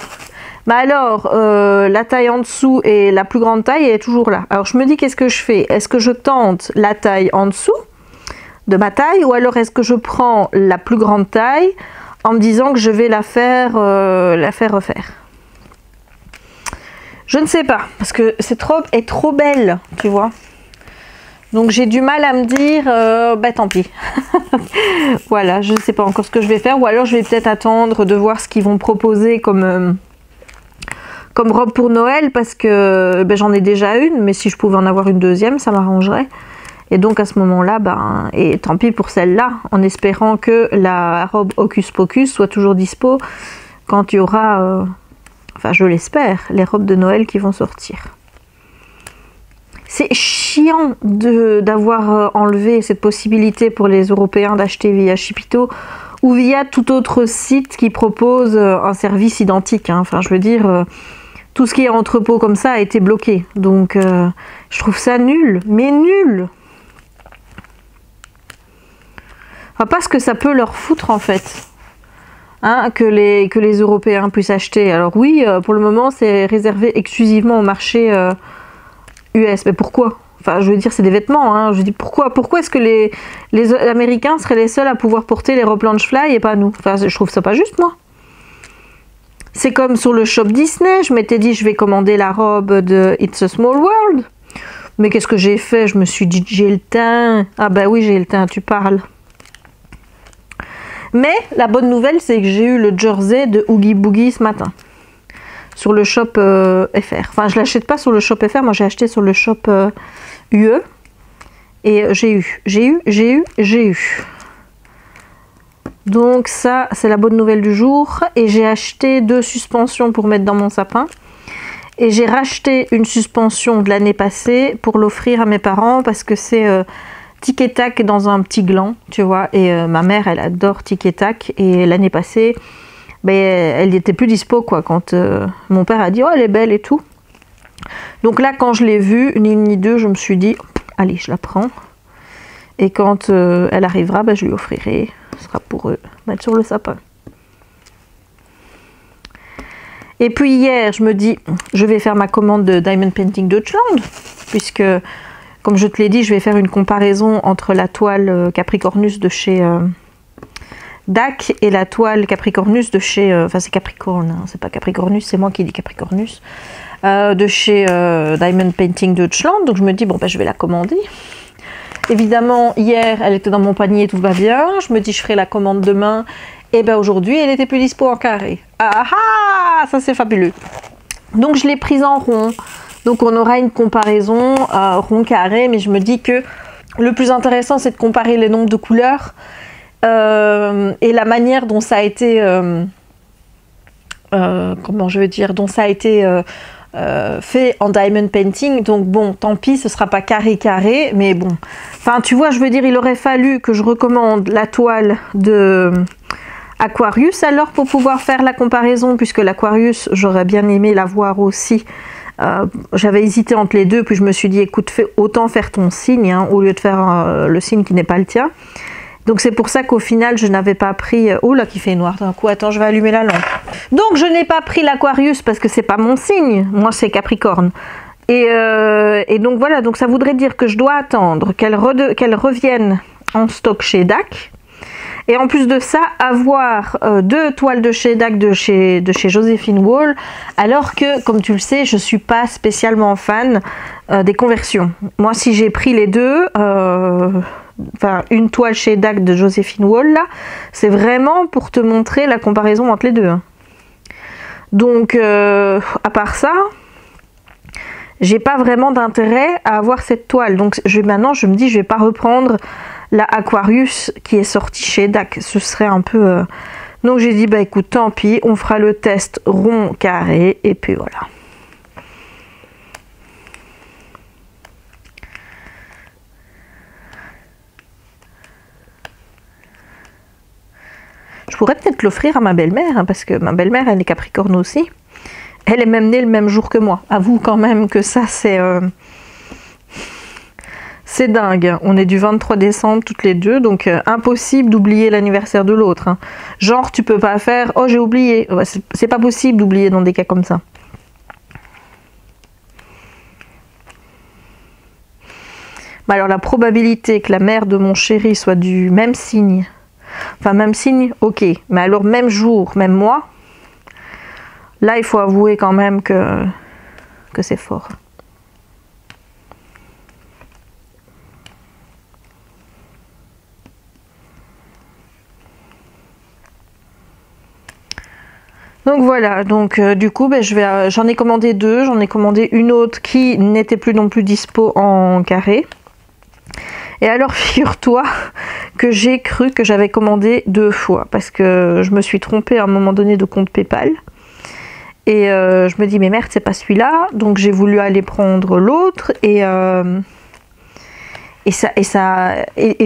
Mais alors la taille en dessous et la plus grande taille elle est toujours là. Alors je me dis qu'est-ce que je fais? Est-ce que je tente la taille en dessous de ma taille ou alors est-ce que je prends la plus grande taille en me disant que je vais la faire refaire? Je ne sais pas, parce que cette robe est trop belle, tu vois. Donc j'ai du mal à me dire, bah tant pis. Voilà, je ne sais pas encore ce que je vais faire. Ou alors je vais peut-être attendre de voir ce qu'ils vont proposer comme robe pour Noël, parce que ben, j'en ai déjà une, mais si je pouvais en avoir une deuxième, ça m'arrangerait. Et donc à ce moment-là, ben, et tant pis pour celle-là, en espérant que la robe Hocus Pocus soit toujours dispo quand il y aura... enfin, je l'espère, les robes de Noël qui vont sortir. C'est chiant d'avoir enlevé cette possibilité pour les Européens d'acheter via Chipito ou via tout autre site qui propose un service identique. Hein. Enfin, je veux dire, tout ce qui est entrepôt comme ça a été bloqué. Donc, je trouve ça nul, mais nul. Enfin, pas ce que ça peut leur foutre en fait. Hein, que les Européens puissent acheter. Alors oui, pour le moment, c'est réservé exclusivement au marché US. Mais pourquoi? Enfin, je veux dire, c'est des vêtements. Hein. Je dis pourquoi est-ce que les Américains seraient les seuls à pouvoir porter les robes Launchfly et pas nous? Enfin, je trouve ça pas juste, moi. C'est comme sur le shop Disney. Je m'étais dit, je vais commander la robe de It's a Small World. Mais qu'est-ce que j'ai fait? Je me suis dit, j'ai le teint. Ah bah oui, j'ai le teint, tu parles. Mais la bonne nouvelle, c'est que j'ai eu le jersey de Oogie Boogie ce matin. Sur le shop FR. Enfin, je ne l'achète pas sur le shop FR, moi j'ai acheté sur le shop UE. Et j'ai eu. Donc ça, c'est la bonne nouvelle du jour. Et j'ai acheté 2 suspensions pour mettre dans mon sapin. Et j'ai racheté une suspension de l'année passée pour l'offrir à mes parents parce que c'est... tic et tac dans un petit gland, tu vois, et ma mère elle adore tic et tac, et l'année passée ben, elle n'était plus dispo quoi, quand mon père a dit oh elle est belle et tout. Donc là quand je l'ai vue, ni une ni deux, je me suis dit allez je la prends, et quand elle arrivera ben, je lui offrirai, ce sera pour eux, mettre sur le sapin. Et puis hier je me dis je vais faire ma commande de Diamond Painting Deutschland, puisque comme je te l'ai dit, je vais faire une comparaison entre la toile Capricornus de chez DAC et la toile Capricornus de chez... enfin, c'est Capricorne, hein, c'est pas Capricornus, c'est moi qui dis Capricornus. De chez Diamond Painting Deutschland. Donc je me dis, bon, ben, je vais la commander. Évidemment, hier, elle était dans mon panier, tout va bien. Je me dis, je ferai la commande demain. Et ben aujourd'hui, elle était plus dispo en carré. Ah ah, ça c'est fabuleux. Donc je l'ai prise en rond. Donc on aura une comparaison rond-carré, mais je me dis que le plus intéressant c'est de comparer les nombres de couleurs et la manière dont ça a été, comment je veux dire, dont ça a été fait en diamond painting. Donc bon, tant pis, ce sera pas carré, mais bon. Enfin, tu vois, je veux dire, il aurait fallu que je recommande la toile de Aquarius alors pour pouvoir faire la comparaison, puisque l'Aquarius, j'aurais bien aimé la voir aussi. J'avais hésité entre les deux, puis je me suis dit écoute, autant faire ton signe hein, au lieu de faire le signe qui n'est pas le tien. Donc c'est pour ça qu'au final je n'avais pas pris... oh là qui fait noir d'un coup, attends je vais allumer la lampe. Donc je n'ai pas pris l'Aquarius parce que c'est pas mon signe, moi c'est Capricorne. Et donc voilà, donc ça voudrait dire que je dois attendre qu'elle revienne en stock chez DAC. Et en plus de ça, avoir 2 toiles de chez DAC de chez Joséphine Wall, alors que, comme tu le sais, je ne suis pas spécialement fan des conversions. Moi, si j'ai pris les deux, enfin une toile chez DAC de Joséphine Wall, là, c'est vraiment pour te montrer la comparaison entre les deux. Hein. Donc, à part ça, j'ai pas vraiment d'intérêt à avoir cette toile. Donc maintenant je me dis je vais pas reprendre la Aquarius qui est sortie chez DAC. Ce serait un peu... Donc j'ai dit bah écoute, tant pis, on fera le test rond, carré, et puis voilà. Je pourrais peut-être l'offrir à ma belle-mère, hein, parce que ma belle-mère, elle est Capricorne aussi. Elle est même née le même jour que moi. Avoue quand même que ça, c'est dingue. On est du 23 décembre toutes les deux, donc impossible d'oublier l'anniversaire de l'autre. Hein. Genre, tu peux pas faire « Oh, j'ai oublié ». Ouais, c'est pas possible d'oublier dans des cas comme ça. Bah alors, la probabilité que la mère de mon chéri soit du même signe... Enfin, même signe, ok. Mais alors, même jour, même mois, là, il faut avouer quand même que c'est fort. Donc voilà, donc du coup, ben, j'en ai commandé deux. J'en ai commandé une autre qui n'était plus non plus dispo en carré. Et alors, figure-toi que j'ai cru que j'avais commandé 2 fois parce que je me suis trompée à un moment donné de compte PayPal. Et je me dis, mais merde, c'est pas celui-là. Donc, j'ai voulu aller prendre l'autre. Et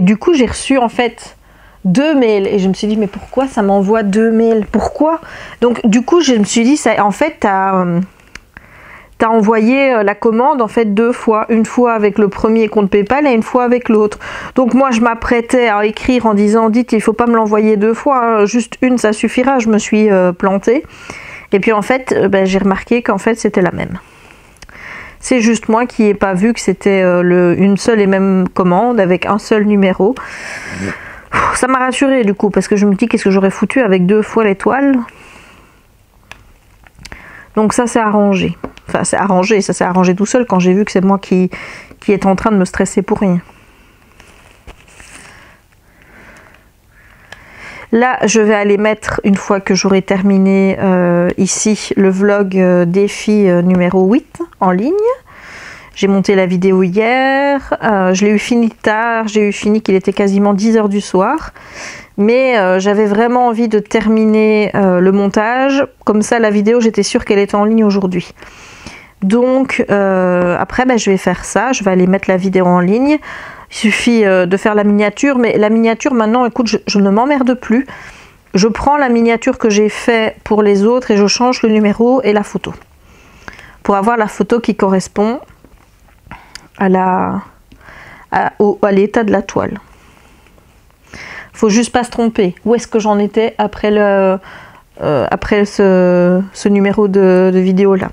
du coup, j'ai reçu en fait 2 mails. Et je me suis dit, mais pourquoi ça m'envoie 2 mails? Pourquoi? Donc, du coup, je me suis dit, ça, en fait, t'as envoyé la commande en fait 2 fois, une fois avec le premier compte PayPal et une fois avec l'autre. Donc moi je m'apprêtais à écrire en disant dites il faut pas me l'envoyer 2 fois, hein, juste une ça suffira. Je me suis plantée et puis en fait j'ai remarqué qu'en fait c'était la même. C'est juste moi qui n'ai pas vu que c'était une seule et même commande avec un seul numéro. Ça m'a rassurée du coup parce que je me dis qu'est-ce que j'aurais foutu avec 2 fois l'étoile. Donc ça c'est arrangé. Enfin, c'est arrangé, ça s'est arrangé tout seul quand j'ai vu que c'est moi qui est en train de me stresser pour rien. Là, je vais aller mettre, une fois que j'aurai terminé ici, le vlog défi numéro 8 en ligne. J'ai monté la vidéo hier, je l'ai eu fini tard, j'ai eu fini qu'il était quasiment 10 h du soir. Mais j'avais vraiment envie de terminer le montage, comme ça la vidéo j'étais sûre qu'elle était en ligne aujourd'hui. Donc après je vais faire ça, je vais aller mettre la vidéo en ligne. Il suffit de faire la miniature, mais la miniature maintenant, écoute, je ne m'emmerde plus. Je prends la miniature que j'ai fait pour les autres et je change le numéro et la photo. Pour avoir la photo qui correspond à l'état de la toile. Faut juste pas se tromper. Où est-ce que j'en étais après ce numéro de vidéo là.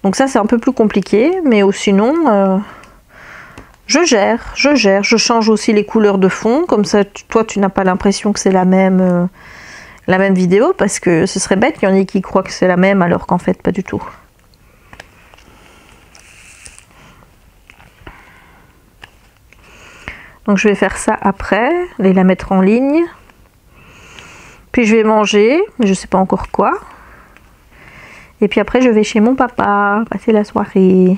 Donc ça c'est un peu plus compliqué, mais sinon je gère, je change aussi les couleurs de fond, comme ça toi tu n'as pas l'impression que c'est la même vidéo, parce que ce serait bête qu'il y en ait qui croient que c'est la même alors qu'en fait pas du tout. Donc je vais faire ça après, et la mettre en ligne. Puis je vais manger, mais je sais pas encore quoi. Et puis après je vais chez mon papa, passer la soirée.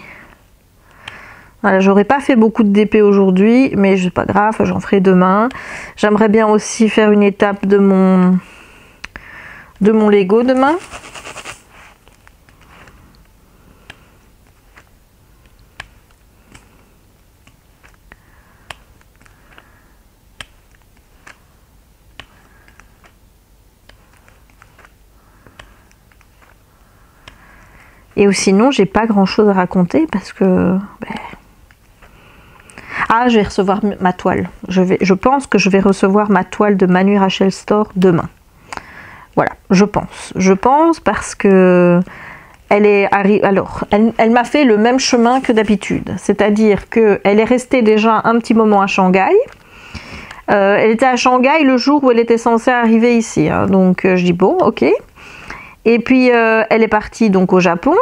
Voilà, j'aurais pas fait beaucoup de DP aujourd'hui, mais c'est pas grave, j'en ferai demain. J'aimerais bien aussi faire une étape de mon Lego demain. Et sinon, j'ai pas grand chose à raconter parce que... Ah, je vais recevoir ma toile. Je pense que je vais recevoir ma toile de Manu Rachel Store demain. Voilà, je pense. Je pense parce que elle m'a fait le même chemin que d'habitude. C'est-à-dire qu'elle est restée déjà un petit moment à Shanghai. Elle était à Shanghai le jour où elle était censée arriver ici. Hein. Donc, je dis bon, ok. Et puis, elle est partie donc au Japon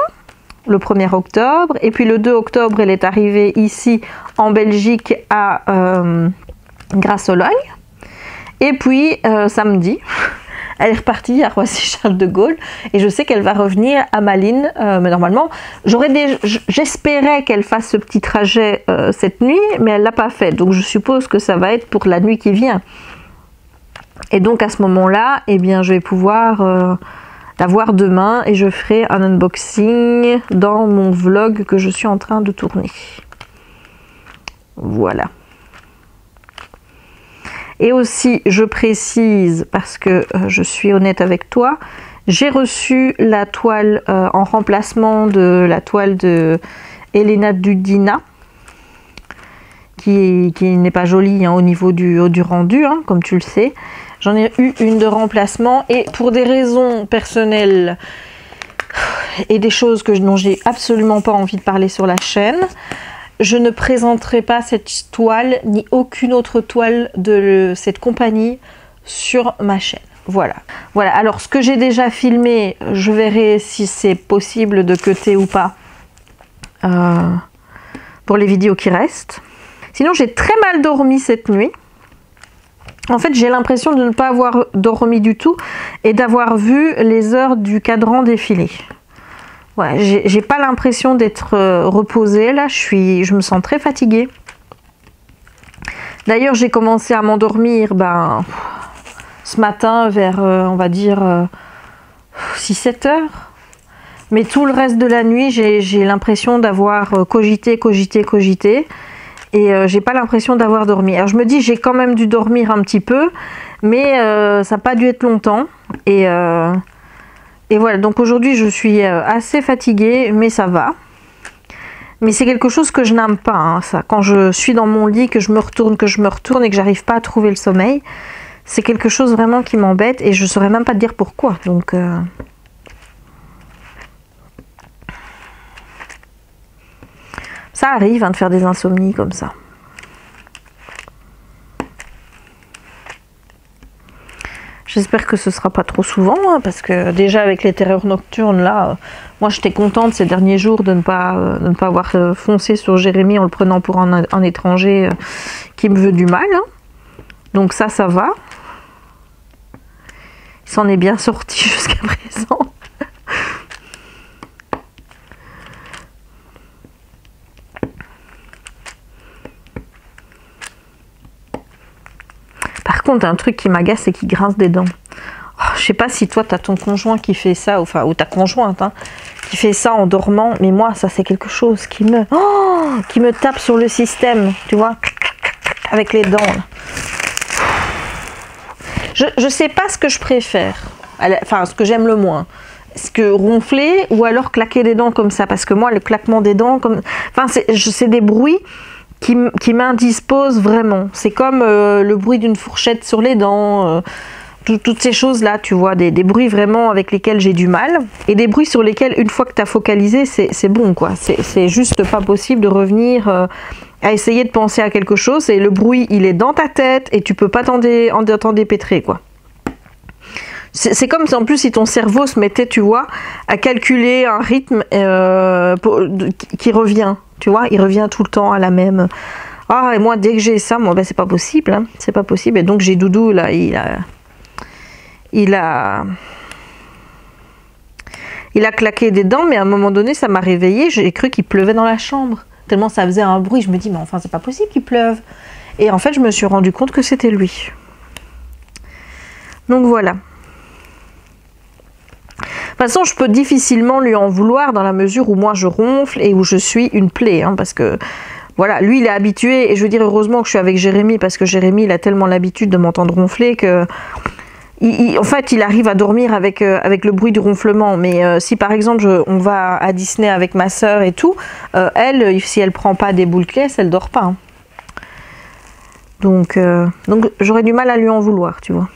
le 1er octobre. Et puis, le 2 octobre, elle est arrivée ici en Belgique à Grasoloy. Et puis, samedi, Elle est repartie à Roissy-Charles de Gaulle et je sais qu'elle va revenir à Malines. Mais normalement, j'espérais qu'elle fasse ce petit trajet cette nuit, mais elle l'a pas fait. Donc je suppose que ça va être pour la nuit qui vient. Et donc à ce moment-là, eh bien, je vais pouvoir la voir demain et je ferai un unboxing dans mon vlog que je suis en train de tourner. Voilà. Et aussi, je précise, parce que je suis honnête avec toi, j'ai reçu la toile en remplacement de la toile de Elena Dudina, qui n'est pas jolie hein, au niveau du rendu, hein, comme tu le sais. J'en ai eu une de remplacement et pour des raisons personnelles et des choses dont j'ai absolument pas envie de parler sur la chaîne, je ne présenterai pas cette toile ni aucune autre toile de cette compagnie sur ma chaîne. Voilà. Voilà. Alors ce que j'ai déjà filmé, je verrai si c'est possible de cutter ou pas pour les vidéos qui restent. Sinon j'ai très mal dormi cette nuit. En fait, j'ai l'impression de ne pas avoir dormi du tout et d'avoir vu les heures du cadran défiler. Ouais, j'ai pas l'impression d'être reposée là, je me sens très fatiguée. D'ailleurs, j'ai commencé à m'endormir ce matin vers, on va dire, 6-7 heures. Mais tout le reste de la nuit, j'ai l'impression d'avoir cogité. Et j'ai pas l'impression d'avoir dormi. Alors je me dis j'ai quand même dû dormir un petit peu, mais ça n'a pas dû être longtemps. Et voilà, donc aujourd'hui je suis assez fatiguée, mais ça va. Mais c'est quelque chose que je n'aime pas, hein, ça. Quand je suis dans mon lit, que je me retourne et que j'arrive pas à trouver le sommeil, c'est quelque chose vraiment qui m'embête et je saurais même pas te dire pourquoi. Donc ça arrive hein, de faire des insomnies comme ça. J'espère que ce sera pas trop souvent, hein, parce que déjà avec les terreurs nocturnes, là, moi j'étais contente ces derniers jours de ne pas avoir foncé sur Jérémy en le prenant pour un étranger qui me veut du mal. Hein. Donc ça va. Il s'en est bien sorti jusqu'à présent. Par contre, un truc qui m'agace, c'est qu'il grince des dents. Oh, je sais pas si toi, tu as ton conjoint qui fait ça, ou ta conjointe, hein, qui fait ça en dormant, mais moi, ça, c'est quelque chose qui me tape sur le système, tu vois, avec les dents. Là. Je sais pas ce que je préfère, enfin, ce que j'aime le moins. Est-ce que ronfler ou alors claquer des dents comme ça? Parce que moi, le claquement des dents, enfin, c'est des bruits qui m'indispose vraiment. C'est comme le bruit d'une fourchette sur les dents, toutes ces choses-là, tu vois, des bruits vraiment avec lesquels j'ai du mal, et des bruits sur lesquels, une fois que tu as focalisé, c'est bon, quoi. C'est juste pas possible de revenir à essayer de penser à quelque chose, et le bruit, il est dans ta tête, et tu peux pas t'en dépêtrer, quoi. C'est comme si, en plus, si ton cerveau se mettait, tu vois, à calculer un rythme qui revient. Tu vois, il revient tout le temps à la même. Ah, et moi, dès que j'ai ça, moi, c'est pas possible. Hein, c'est pas possible. Et donc, j'ai Doudou, là, il a claqué des dents, mais à un moment donné, ça m'a réveillée. J'ai cru qu'il pleuvait dans la chambre. Tellement ça faisait un bruit. Je me dis, mais enfin, c'est pas possible qu'il pleuve. Et en fait, je me suis rendu compte que c'était lui. Donc, voilà. De toute façon, je peux difficilement lui en vouloir dans la mesure où moi je ronfle et où je suis une plaie, hein, parce que voilà, lui il est habitué, et je veux dire heureusement que je suis avec Jérémy, parce que Jérémy il a tellement l'habitude de m'entendre ronfler que en fait il arrive à dormir avec le bruit du ronflement. Mais si par exemple on va à Disney avec ma soeur et tout, elle, si elle prend pas des boules clés, elle dort pas. Hein. Donc j'aurais du mal à lui en vouloir, tu vois.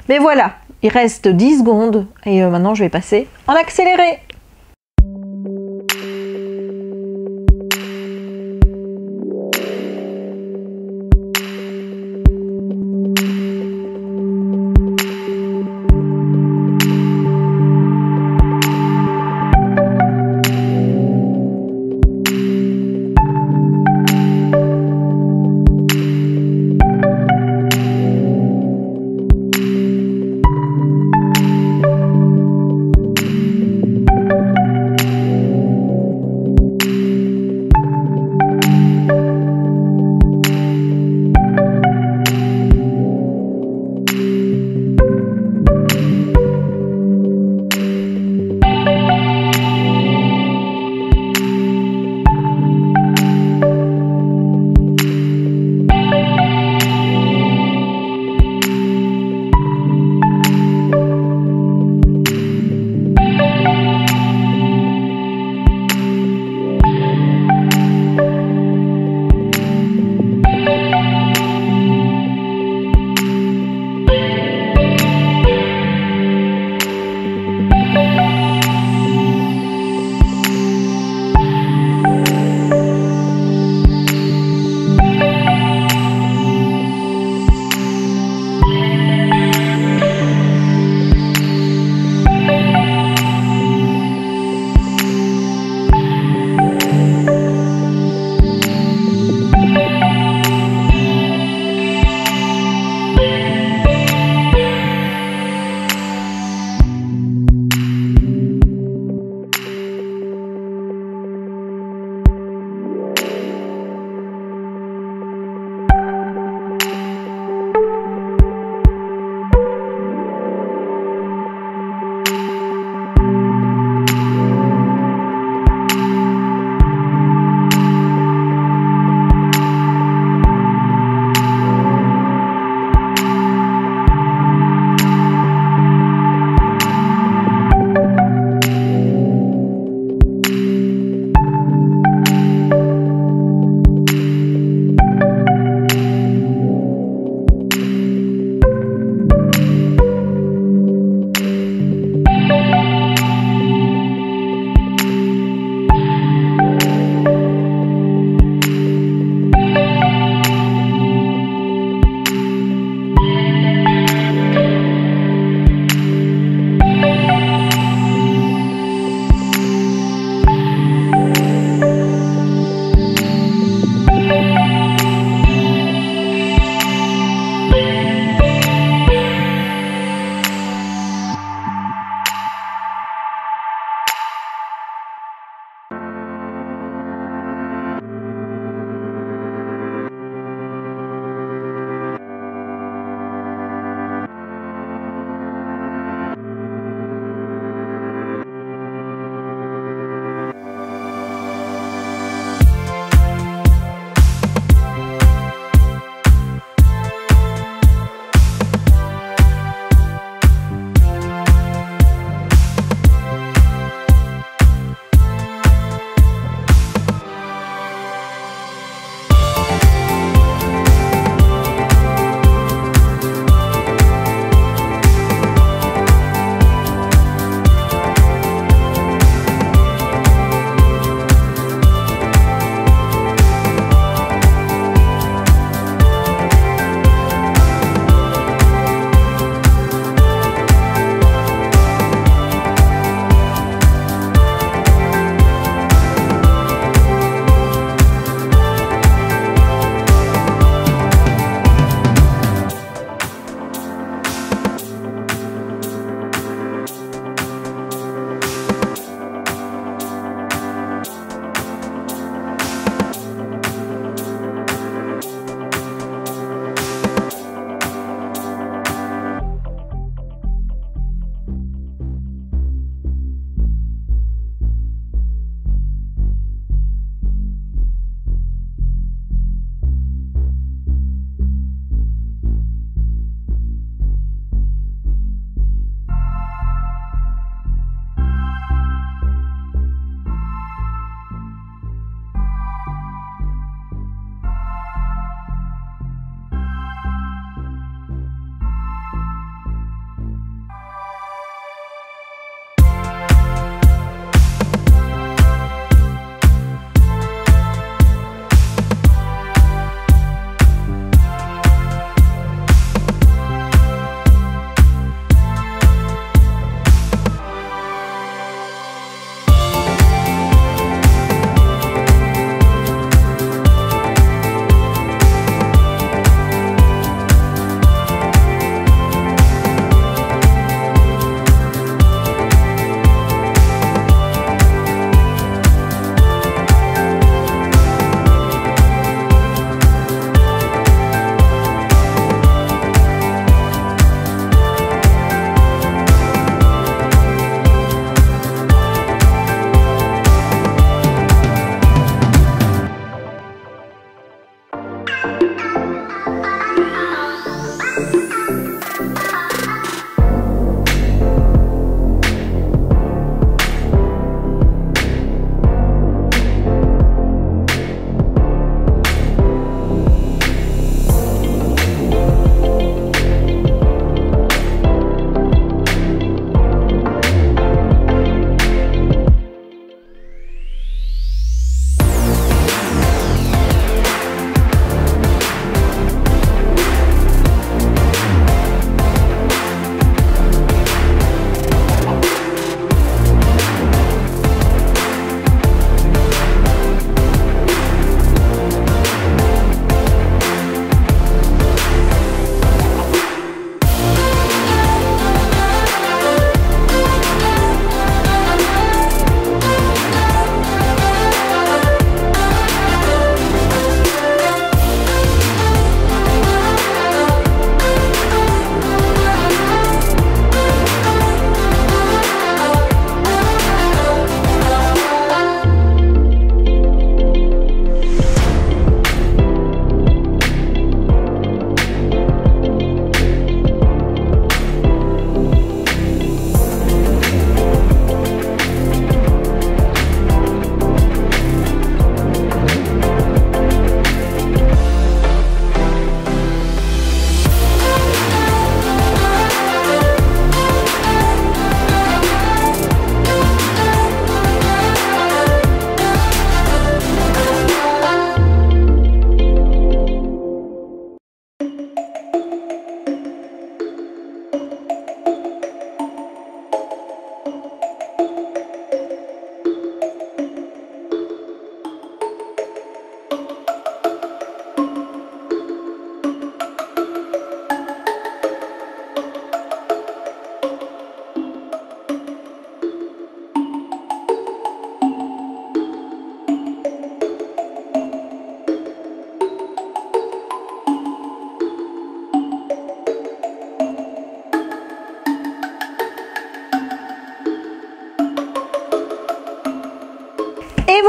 Mais voilà. Il reste 10 secondes et maintenant je vais passer en accéléré.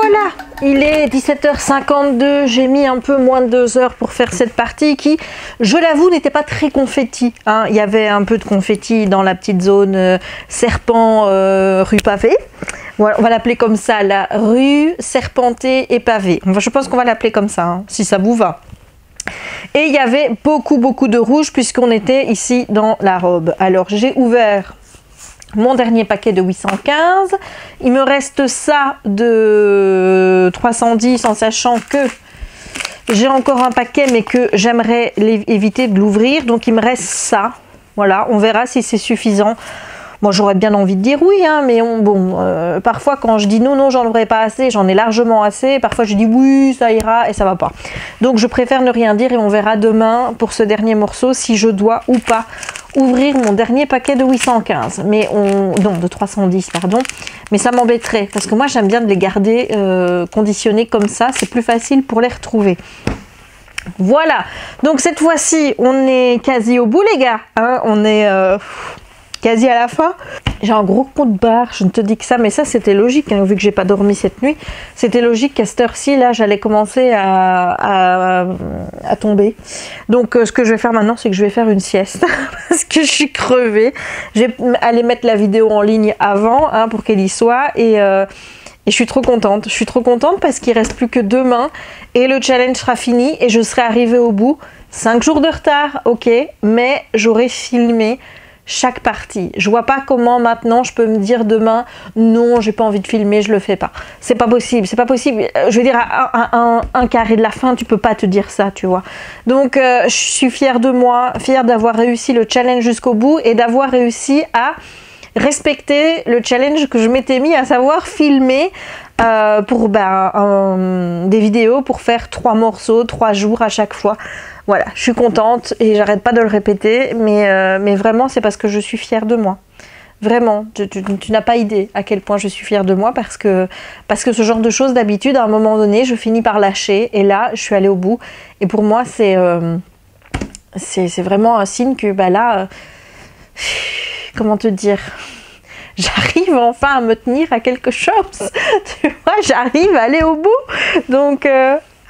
voilà, il est 17h52, j'ai mis un peu moins de 2 heures pour faire cette partie qui, je l'avoue, n'était pas très confetti. Hein. Il y avait un peu de confetti dans la petite zone serpent rue pavée. Voilà, on va l'appeler comme ça, la rue serpentée et pavée. Enfin, je pense qu'on va l'appeler comme ça, hein, si ça vous va. Et il y avait beaucoup de rouge puisqu'on était ici dans la robe. Alors j'ai ouvert mon dernier paquet de 815. Il me reste ça de 310 en sachant que j'ai encore un paquet mais que j'aimerais éviter de l'ouvrir. Donc il me reste ça. Voilà, on verra si c'est suffisant. Moi j'aurais bien envie de dire oui, hein, mais parfois quand je dis non, j'en aurais pas assez, j'en ai largement assez. Parfois je dis oui, ça ira et ça va pas. Donc je préfère ne rien dire et on verra demain pour ce dernier morceau si je dois ou pas ouvrir mon dernier paquet de 815. Mais non, de 310, pardon. Mais ça m'embêterait parce que moi j'aime bien de les garder conditionnés comme ça, c'est plus facile pour les retrouver. Voilà, donc cette fois-ci on est quasi au bout les gars, hein, on est quasi à la fin. J'ai un gros compte barre, je ne te dis que ça, mais ça c'était logique, hein, vu que j'ai pas dormi cette nuit. C'était logique qu'à cette heure-ci, là, j'allais commencer à tomber. Donc ce que je vais faire maintenant, c'est que je vais faire une sieste, parce que je suis crevée. Je vais aller mettre la vidéo en ligne avant, hein, pour qu'elle y soit, et je suis trop contente. Je suis trop contente parce qu'il reste plus que demain, et le challenge sera fini, et je serai arrivée au bout. 5 jours de retard, ok, mais j'aurai filmé chaque partie. Je vois pas comment maintenant je peux me dire demain non, j'ai pas envie de filmer, je le fais pas. C'est pas possible, c'est pas possible. Je veux dire à un carré de la fin, tu peux pas te dire ça, tu vois. Donc je suis fière de moi, fière d'avoir réussi le challenge jusqu'au bout et d'avoir réussi à respecter le challenge que je m'étais mis, à savoir filmer pour des vidéos pour faire 3 morceaux, 3 jours à chaque fois. Voilà, je suis contente et j'arrête pas de le répéter, mais vraiment c'est parce que je suis fière de moi. Vraiment, tu n'as pas idée à quel point je suis fière de moi parce que ce genre de choses d'habitude, à un moment donné, je finis par lâcher et là, je suis allée au bout. Et pour moi, c'est vraiment un signe que là, comment te dire, j'arrive enfin à me tenir à quelque chose. Tu vois, j'arrive à aller au bout. Donc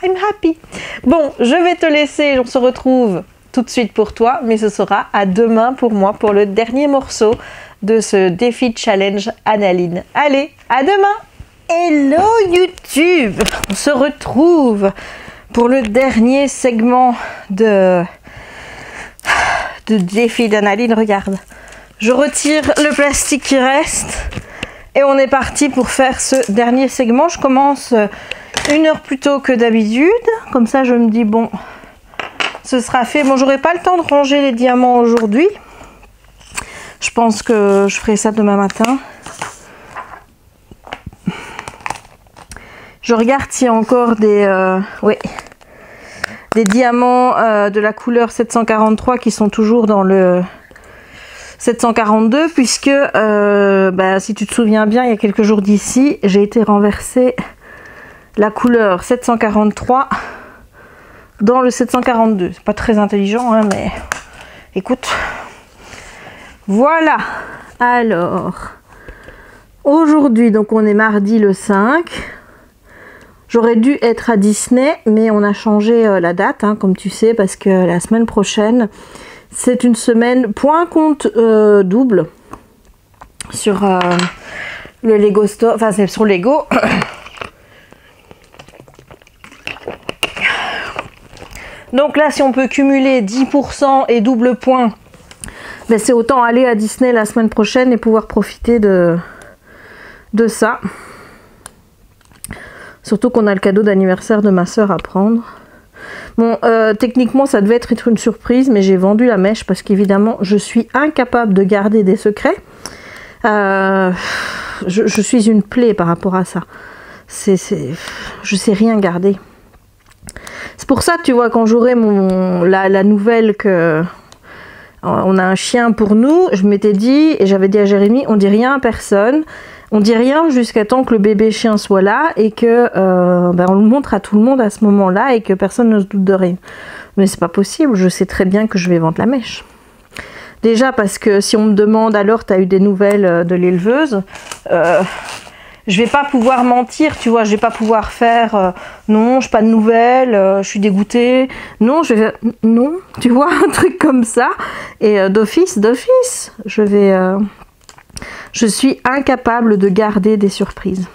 I'm happy. Bon, je vais te laisser, on se retrouve tout de suite pour toi, mais ce sera à demain pour moi, pour le dernier morceau de ce défi challenge Analine. Allez, à demain. Hello YouTube, on se retrouve pour le dernier segment de défi d'Analine. Regarde, je retire le plastique qui reste et on est parti pour faire ce dernier segment. Je commence 1 heure plus tôt que d'habitude, comme ça je me dis bon, ce sera fait. Bon, j'aurai pas le temps de ranger les diamants aujourd'hui, je pense que je ferai ça demain matin. Je regarde s'il y a encore des diamants de la couleur 743 qui sont toujours dans le 742, puisque si tu te souviens bien, il y a quelques jours d'ici, j'ai été renverser la couleur 743 dans le 742. C'est pas très intelligent, hein, mais écoute. Voilà. Alors, aujourd'hui, donc on est mardi le 5. J'aurais dû être à Disney, mais on a changé la date, hein, comme tu sais, parce que la semaine prochaine, c'est une semaine point compte double sur le Lego Store, enfin c'est sur Lego. Donc là, si on peut cumuler 10% et double point, ben c'est autant aller à Disney la semaine prochaine et pouvoir profiter de ça. Surtout qu'on a le cadeau d'anniversaire de ma soeur à prendre. Bon, techniquement, ça devait être une surprise, mais j'ai vendu la mèche parce qu'évidemment, je suis incapable de garder des secrets. Je suis une plaie par rapport à ça. Je sais rien garder. C'est pour ça, tu vois, quand j'aurai la nouvelle que on a un chien pour nous, je m'étais dit, et j'avais dit à Jérémy, on dit rien à personne, on dit rien jusqu'à temps que le bébé chien soit là et que on le montre à tout le monde à ce moment-là et que personne ne se doute de rien. Mais c'est pas possible, je sais très bien que je vais vendre la mèche. Déjà parce que si on me demande alors, t'as eu des nouvelles de l'éleveuse, je vais pas pouvoir mentir, tu vois, je vais pas pouvoir faire non, je n'ai pas de nouvelles, je suis dégoûtée, non, je vais non, tu vois, un truc comme ça. Et d'office, je suis incapable de garder des surprises.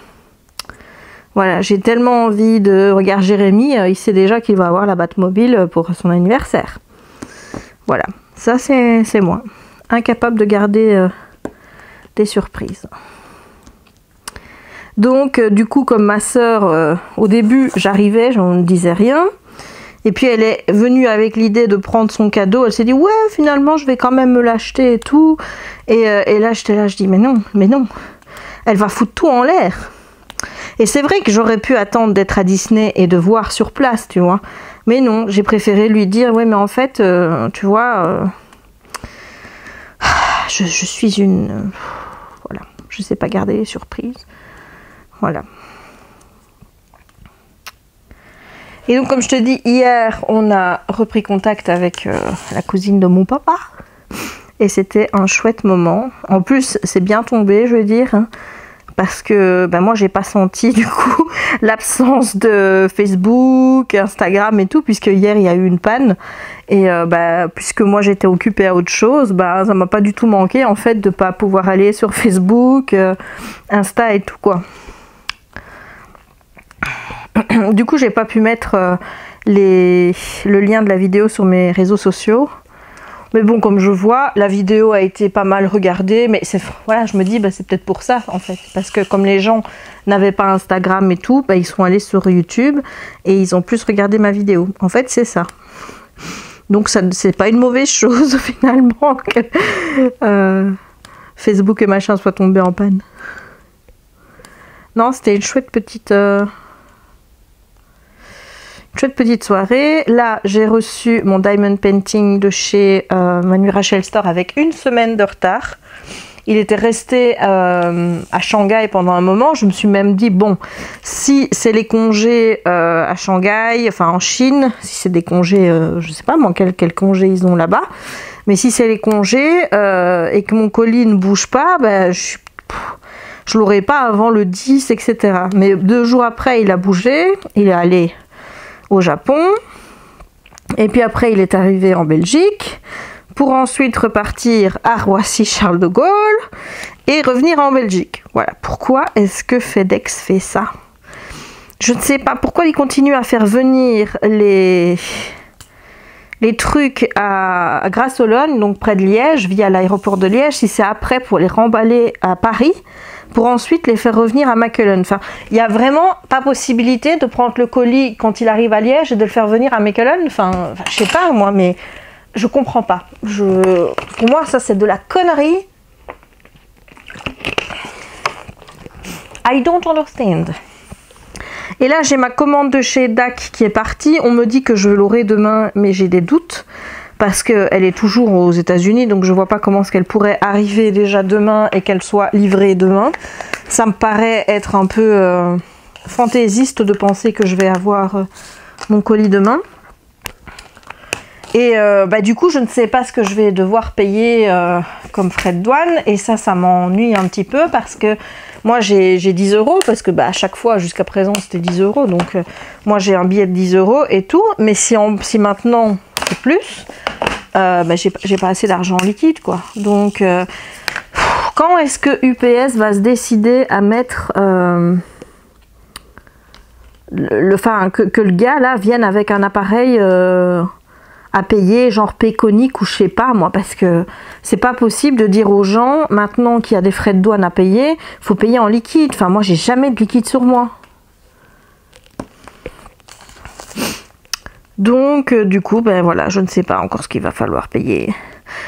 Voilà, j'ai tellement envie de... Regarde Jérémy, il sait déjà qu'il va avoir la Batmobile pour son anniversaire. Voilà, ça c'est moi. Incapable de garder des surprises. Donc, du coup, comme ma sœur, au début, j'arrivais, je ne disais rien. Et puis, elle est venue avec l'idée de prendre son cadeau. Elle s'est dit, ouais, finalement, je vais quand même me l'acheter et tout. Et là, j'étais là, je dis, mais non. Elle va foutre tout en l'air. Et c'est vrai que j'aurais pu attendre d'être à Disney et de voir sur place, tu vois. Mais non, j'ai préféré lui dire, ouais, mais en fait, tu vois, je suis une... voilà, je sais pas garder les surprises. Voilà. Et donc, comme je te dis, hier, on a repris contact avec la cousine de mon papa. Et c'était un chouette moment. En plus, c'est bien tombé, je veux dire, hein. Parce que moi j'ai pas senti du coup l'absence de Facebook, Instagram et tout, puisque hier il y a eu une panne et puisque moi j'étais occupée à autre chose, ça m'a pas du tout manqué en fait de pas pouvoir aller sur Facebook, Insta et tout quoi. Du coup j'ai pas pu mettre le lien de la vidéo sur mes réseaux sociaux. Mais bon, comme je vois, la vidéo a été pas mal regardée, mais voilà, je me dis, c'est peut-être pour ça, en fait. Parce que comme les gens n'avaient pas Instagram et tout, ils sont allés sur YouTube et ils ont plus regardé ma vidéo. En fait, c'est ça. Donc, c'est pas une mauvaise chose, finalement, que Facebook et machin soient tombés en panne. Non, c'était une chouette petite soirée. Là, j'ai reçu mon diamond painting de chez Manu Rachel Store avec une semaine de retard. Il était resté à Shanghai pendant un moment. Je me suis même dit, bon, si c'est les congés à Shanghai, enfin en Chine, si c'est des congés, je sais pas moi quel congés ils ont là-bas, mais si c'est les congés et que mon colis ne bouge pas, je l'aurai pas avant le 10, etc. Mais 2 jours après, il a bougé, il est allé au Japon et puis après il est arrivé en Belgique pour ensuite repartir à Roissy-Charles de Gaulle et revenir en Belgique. Voilà, pourquoi est-ce que FedEx fait ça? Je ne sais pas pourquoi il continue à faire venir les trucs à Grasse-Olonne, donc près de Liège, via l'aéroport de Liège, si c'est après pour les remballer à Paris, pour ensuite les faire revenir à Mechelen. Enfin, il n'y a vraiment pas possibilité de prendre le colis quand il arrive à Liège et de le faire venir à Mechelen. Enfin, je sais pas moi, mais je comprends pas. Pour moi, ça c'est de la connerie. I don't understand. Et là, j'ai ma commande de chez DAC qui est partie. On me dit que je l'aurai demain, mais j'ai des doutes. Parce qu'elle est toujours aux États-Unis, donc je vois pas comment est-ce qu'elle pourrait arriver déjà demain et qu'elle soit livrée demain. Ça me paraît être un peu fantaisiste de penser que je vais avoir mon colis demain. Et du coup, je ne sais pas ce que je vais devoir payer comme frais de douane. Et ça m'ennuie un petit peu parce que moi, j'ai 10 €. Parce que à chaque fois, jusqu'à présent, c'était 10 €. Donc, moi, j'ai un billet de 10 € et tout. Mais si maintenant, c'est plus, j'ai pas assez d'argent en liquide, quoi. Donc, quand est-ce que UPS va se décider à mettre... que le gars, là, vienne avec un appareil... à payer, genre Payconic ou je sais pas moi, parce que c'est pas possible de dire aux gens maintenant qu'il y a des frais de douane à payer, faut payer en liquide. Enfin, moi j'ai jamais de liquide sur moi. Donc du coup, voilà, je ne sais pas encore ce qu'il va falloir payer.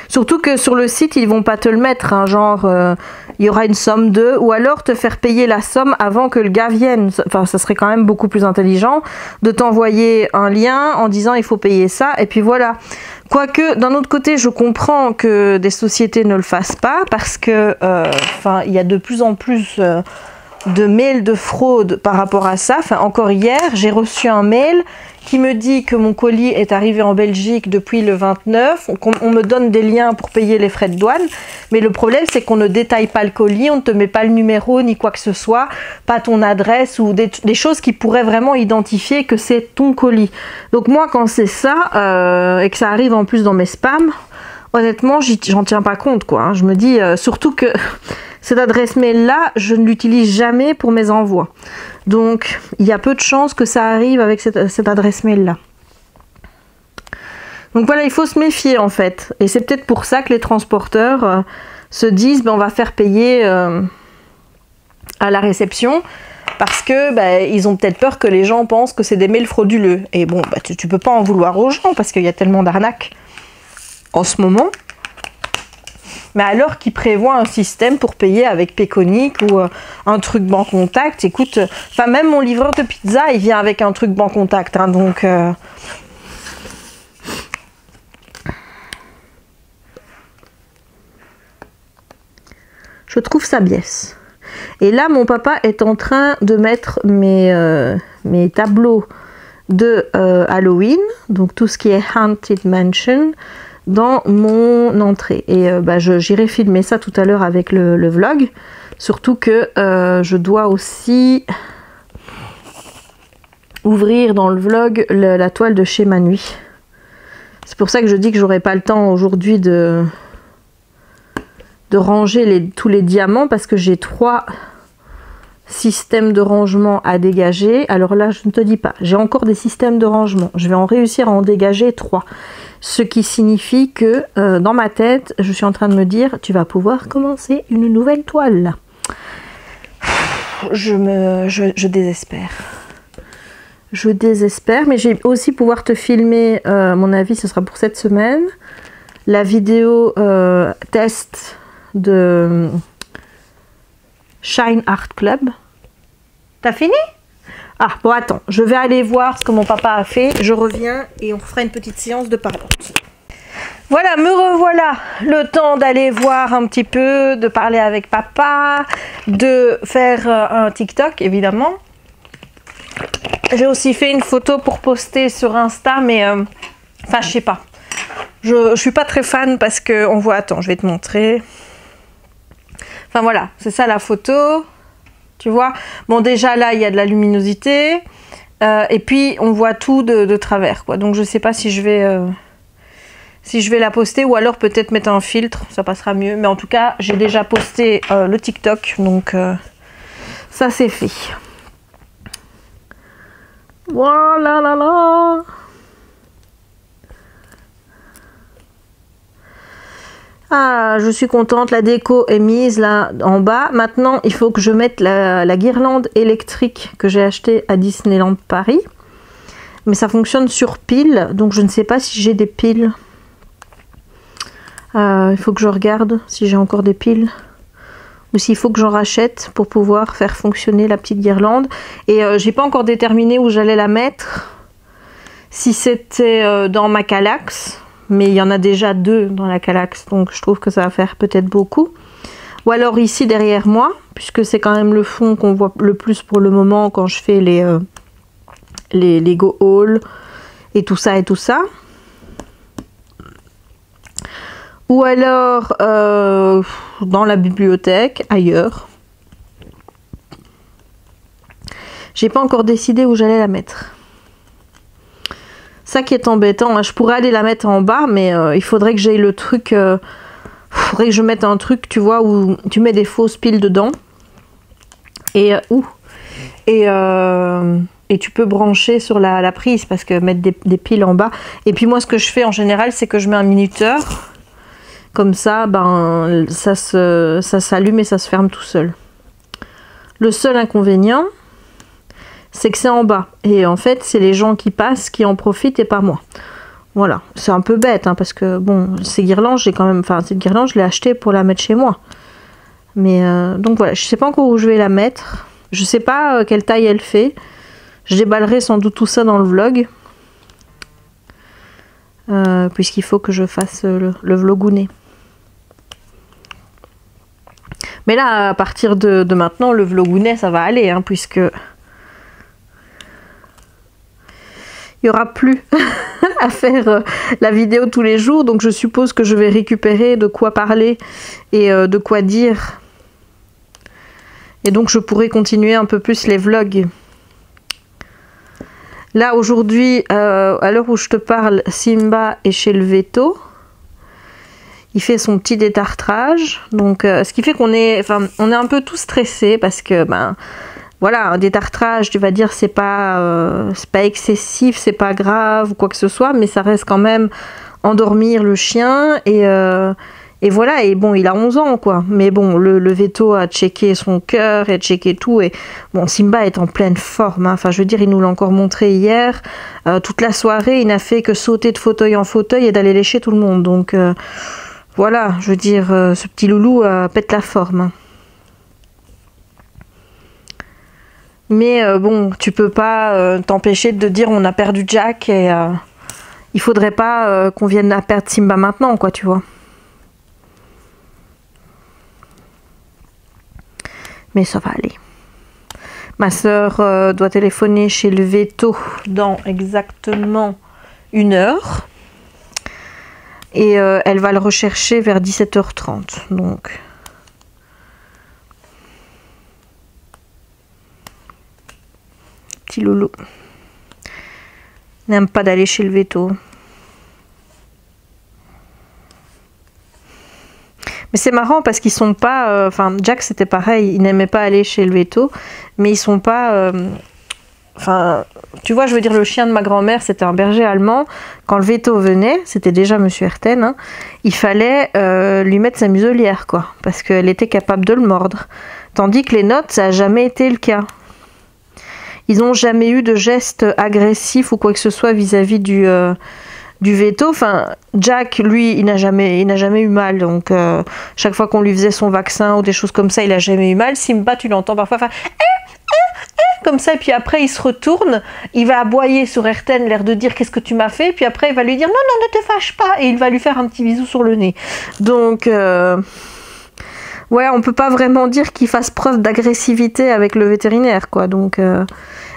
Surtout que sur le site, ils vont pas te le mettre, hein, genre il y aura une somme de, ou alors te faire payer la somme avant que le gars vienne. Enfin, ça serait quand même beaucoup plus intelligent de t'envoyer un lien en disant il faut payer ça, et puis voilà. Quoique, d'un autre côté, je comprends que des sociétés ne le fassent pas, parce que il y a de plus en plus... de mails de fraude par rapport à ça. Enfin, encore hier, j'ai reçu un mail qui me dit que mon colis est arrivé en Belgique depuis le 29. On me donne des liens pour payer les frais de douane. Mais le problème, c'est qu'on ne détaille pas le colis, on ne te met pas le numéro ni quoi que ce soit, pas ton adresse ou des choses qui pourraient vraiment identifier que c'est ton colis. Donc moi, quand c'est ça et que ça arrive en plus dans mes spams, honnêtement, j'en tiens pas compte, quoi. Hein. Je me dis surtout que cette adresse mail-là, je ne l'utilise jamais pour mes envois. Donc, il y a peu de chances que ça arrive avec cette adresse mail-là. Donc voilà, il faut se méfier en fait. Et c'est peut-être pour ça que les transporteurs se disent ben, on va faire payer à la réception parce que ben, ils ont peut-être peur que les gens pensent que c'est des mails frauduleux. Et bon, ben, tu peux pas en vouloir aux gens parce qu'il y a tellement d'arnaques en ce moment. Mais alors qu'ils prévoient un système pour payer avec Payconic ou un truc Bancontact, écoute, enfin même mon livreur de pizza, il vient avec un truc Bancontact, hein, donc je trouve ça biaise. Et là, mon papa est en train de mettre mes tableaux de Halloween, donc tout ce qui est Haunted Mansion, dans mon entrée. Et j'irai filmer ça tout à l'heure avec le vlog. Surtout que je dois aussi ouvrir dans le vlog la toile de chez Manui. C'est pour ça que je dis que j'aurai pas le temps aujourd'hui de ranger tous les diamants parce que j'ai 3 systèmes de rangement à dégager. Alors là, je ne te dis pas, j'ai encore des systèmes de rangement. Je vais en réussir à en dégager 3. Ce qui signifie que dans ma tête, je suis en train de me dire, tu vas pouvoir commencer une nouvelle toile. Je désespère. Je désespère, mais j'ai aussi pouvoir te filmer, à mon avis, ce sera pour cette semaine, la vidéo test de Shine Art Club. T'as fini? Ah, bon, attends, je vais aller voir ce que mon papa a fait. Je reviens et on fera une petite séance de parlante. Voilà, me revoilà. Le temps d'aller voir un petit peu, de parler avec papa, de faire un TikTok, évidemment. J'ai aussi fait une photo pour poster sur Insta, mais... Enfin, je sais pas. Je suis pas très fan parce que on voit... Attends, je vais te montrer. Enfin, voilà, c'est ça la photo. Tu vois, bon déjà là il y a de la luminosité et puis on voit tout de travers quoi. Donc je sais pas si je vais la poster ou alors peut-être mettre un filtre, ça passera mieux. Mais en tout cas j'ai déjà posté le TikTok donc ça c'est fait. Voilà là là. Ah, je suis contente, la déco est mise là en bas. Maintenant, il faut que je mette la guirlande électrique que j'ai achetée à Disneyland Paris. Mais ça fonctionne sur pile, donc je ne sais pas si j'ai des piles. Il faut que je regarde si j'ai encore des piles. Ou s'il faut que j'en rachète pour pouvoir faire fonctionner la petite guirlande. Et j'ai pas encore déterminé où j'allais la mettre. Si c'était dans ma Kallax. Mais il y en a déjà 2 dans la Kallax, donc je trouve que ça va faire peut-être beaucoup. Ou alors ici derrière moi, puisque c'est quand même le fond qu'on voit le plus pour le moment quand je fais les Lego Haul et tout ça et tout ça. Ou alors dans la bibliothèque, ailleurs. J'ai pas encore décidé où j'allais la mettre. Ça qui est embêtant, hein. Je pourrais aller la mettre en bas, mais il faudrait que j'aille le truc... faudrait que je mette un truc, tu vois, où tu mets des fausses piles dedans. Et tu peux brancher sur la prise, parce que mettre des piles en bas. Et puis moi, ce que je fais en général, c'est que je mets un minuteur. Comme ça, ben, ça s'allume et ça se ferme tout seul. Le seul inconvénient... c'est que c'est en bas. Et en fait, c'est les gens qui passent qui en profitent et pas moi. Voilà. C'est un peu bête, hein, parce que, bon, ces guirlandes, j'ai quand même... Enfin, cette guirlande, je l'ai achetée pour la mettre chez moi. Mais, donc voilà. Je sais pas encore où je vais la mettre. Je sais pas quelle taille elle fait. Je déballerai sans doute tout ça dans le vlog. Puisqu'il faut que je fasse le vlogounet. Mais là, à partir de maintenant, le vlogounet, ça va aller, hein, puisque il n'y aura plus à faire la vidéo tous les jours. Donc je suppose que je vais récupérer de quoi parler et de quoi dire. Et donc je pourrai continuer un peu plus les vlogs. Là aujourd'hui, à l'heure où je te parle, Simba est chez le veto. Il fait son petit détartrage. Donc ce qui fait qu'on est, on est un peu tous stressés parce que voilà, un détartrage, tu vas dire c'est pas excessif, c'est pas grave ou quoi que ce soit, mais ça reste quand même endormir le chien et voilà, et bon, il a 11 ans, quoi. Mais bon, le veto a checké son cœur, et a checké tout. Et bon, Simba est en pleine forme, hein. Enfin, je veux dire, il nous l'a encore montré hier. Toute la soirée, il n'a fait que sauter de fauteuil en fauteuil et d'aller lécher tout le monde. Donc, voilà, je veux dire, ce petit loulou pète la forme. Mais bon, tu peux pas t'empêcher de dire on a perdu Jack et il faudrait pas qu'on vienne à perdre Simba maintenant, quoi, tu vois. Mais ça va aller. Ma soeur doit téléphoner chez le veto dans exactement 1 heure. Et elle va le rechercher vers 17h30. Donc. Petit loulou. N'aime pas d'aller chez le veto. Mais c'est marrant parce qu'ils sont pas... Enfin, Jack c'était pareil, il n'aimait pas aller chez le veto, mais ils sont pas... Enfin, tu vois, je veux dire, le chien de ma grand-mère, c'était un berger allemand. Quand le veto venait, c'était déjà Monsieur Herten, hein, il fallait lui mettre sa muselière, quoi, parce qu'elle était capable de le mordre. Tandis que les notes, ça n'a jamais été le cas. Ils n'ont jamais eu de geste agressif ou quoi que ce soit vis-à-vis du veto. Enfin, Jack, lui, il n'a jamais eu mal. Donc, chaque fois qu'on lui faisait son vaccin ou des choses comme ça, il n'a jamais eu mal. Simba, tu l'entends parfois faire comme ça, et puis après, il se retourne, il va aboyer sur Herten, l'air de dire qu'est-ce que tu m'as fait, puis après, il va lui dire non, non, ne te fâche pas, et il va lui faire un petit bisou sur le nez. Donc, ouais, on peut pas vraiment dire qu'il fasse preuve d'agressivité avec le vétérinaire, quoi. Donc,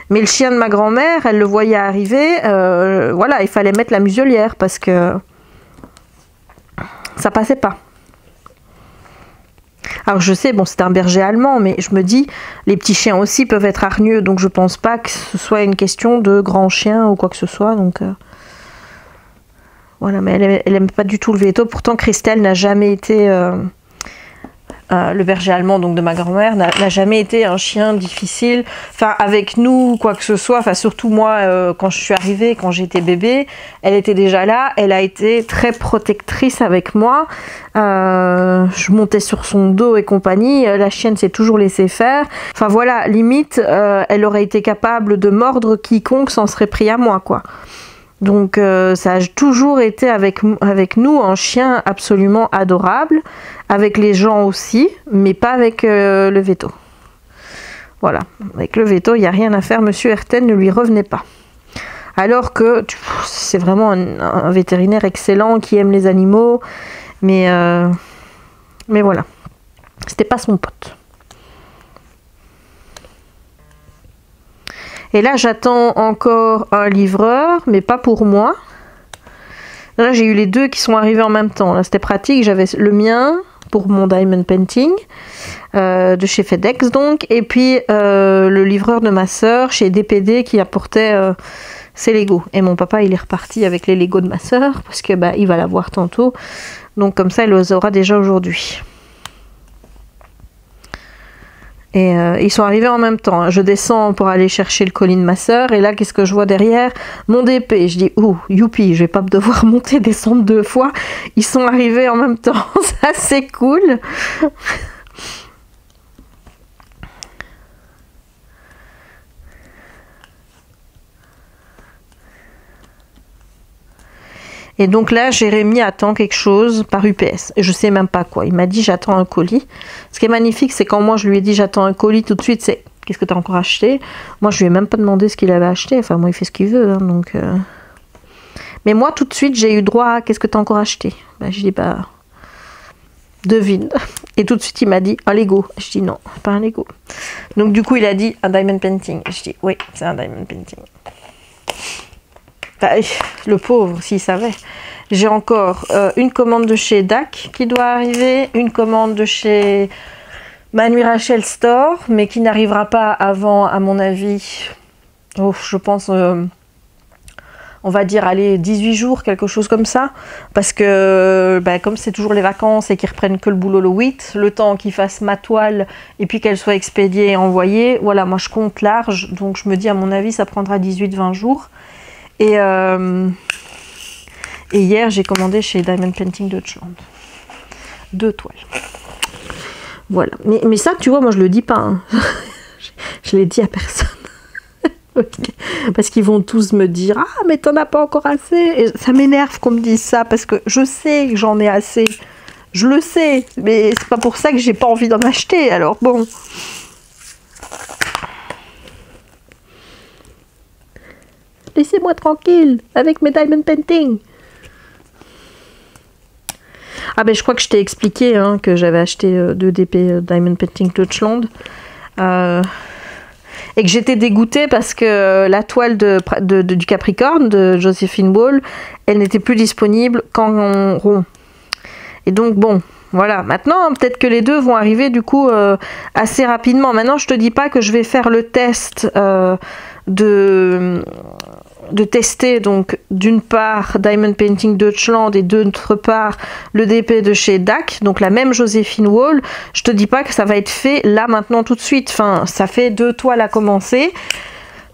mais le chien de ma grand-mère, elle le voyait arriver, voilà, il fallait mettre la muselière parce que ça passait pas. Alors je sais, bon, c'est un berger allemand, mais je me dis, les petits chiens aussi peuvent être hargneux, donc je pense pas que ce soit une question de grand chien ou quoi que ce soit, donc voilà, mais elle aime pas du tout le veto. Pourtant Christelle n'a jamais été le berger allemand, donc de ma grand-mère, n'a jamais été un chien difficile, enfin avec nous, quoi que ce soit, enfin surtout moi, quand je suis arrivée, quand j'étais bébé, elle était déjà là, elle a été très protectrice avec moi, je montais sur son dos et compagnie, la chienne s'est toujours laissée faire, enfin voilà, limite, elle aurait été capable de mordre quiconque s'en serait pris à moi, quoi. Donc ça a toujours été avec nous un chien absolument adorable, avec les gens aussi, mais pas avec le veto. Voilà, avec le veto, il n'y a rien à faire, Monsieur Herten ne lui revenait pas. Alors que c'est vraiment un vétérinaire excellent qui aime les animaux, mais voilà, c'était pas son pote. Et là, j'attends encore un livreur, mais pas pour moi. Là, j'ai eu les deux qui sont arrivés en même temps. Là, c'était pratique. J'avais le mien pour mon diamond painting de chez FedEx, donc. Et puis, le livreur de ma sœur chez DPD qui apportait ses Legos. Et mon papa, il est reparti avec les Legos de ma sœur parce que il va la voir tantôt. Donc, comme ça, il les aura déjà aujourd'hui. Et ils sont arrivés en même temps. Je descends pour aller chercher le colis de ma sœur. Et là, qu'est-ce que je vois derrière? Mon DP. Je dis, ouh, youpi, je vais pas devoir monter, descendre 2 fois. Ils sont arrivés en même temps. Ça, c'est cool. Et donc là, Jérémy attend quelque chose par UPS. Et je sais même pas quoi. Il m'a dit j'attends un colis. Ce qui est magnifique, c'est quand moi je lui ai dit j'attends un colis, tout de suite c'est qu'est-ce que tu as encore acheté? Moi je lui ai même pas demandé ce qu'il avait acheté. Enfin moi il fait ce qu'il veut. Hein, donc, mais moi tout de suite j'ai eu droit à qu'est-ce que tu as encore acheté? Je dis devine. Et tout de suite, il m'a dit un Lego. Je dis non, pas un Lego. Donc du coup, il a dit un diamond painting. Je dis oui, c'est un diamond painting. Bah, le pauvre, s'il savait. J'ai encore une commande de chez DAC qui doit arriver, une commande de chez Manu Rachel Store, mais qui n'arrivera pas avant, à mon avis, je pense, on va dire, allez, 18 jours, quelque chose comme ça, parce que comme c'est toujours les vacances et qu'ils reprennent que le boulot le 8, le temps qu'ils fassent ma toile et puis qu'elle soit expédiée et envoyée, voilà, moi je compte large, donc je me dis, à mon avis, ça prendra 18-20 jours. Et hier, j'ai commandé chez Diamond Painting Deutschland 2 toiles. Voilà. Mais ça, tu vois, moi, je le dis pas. Hein. Je l'ai dit à personne. Parce qu'ils vont tous me dire « Ah, mais t'en as pas encore assez !» Et ça m'énerve qu'on me dise ça, parce que je sais que j'en ai assez. Je le sais, mais c'est pas pour ça que j'ai pas envie d'en acheter. Alors bon... Laissez-moi tranquille avec mes diamond painting. Ah ben je crois que je t'ai expliqué hein, que j'avais acheté 2 DP Diamond Painting Deutschland et que j'étais dégoûtée parce que la toile du Capricorne de Josephine Wall, elle n'était plus disponible qu'en rond. Et donc bon, voilà. Maintenant peut-être que les deux vont arriver du coup assez rapidement. Maintenant je te dis pas que je vais faire le test de tester donc d'une part Diamond Painting Deutschland et d'autre part le DP de chez DAC, donc la même Josephine Wall. Je te dis pas que ça va être fait là maintenant tout de suite, enfin ça fait 2 toiles à commencer.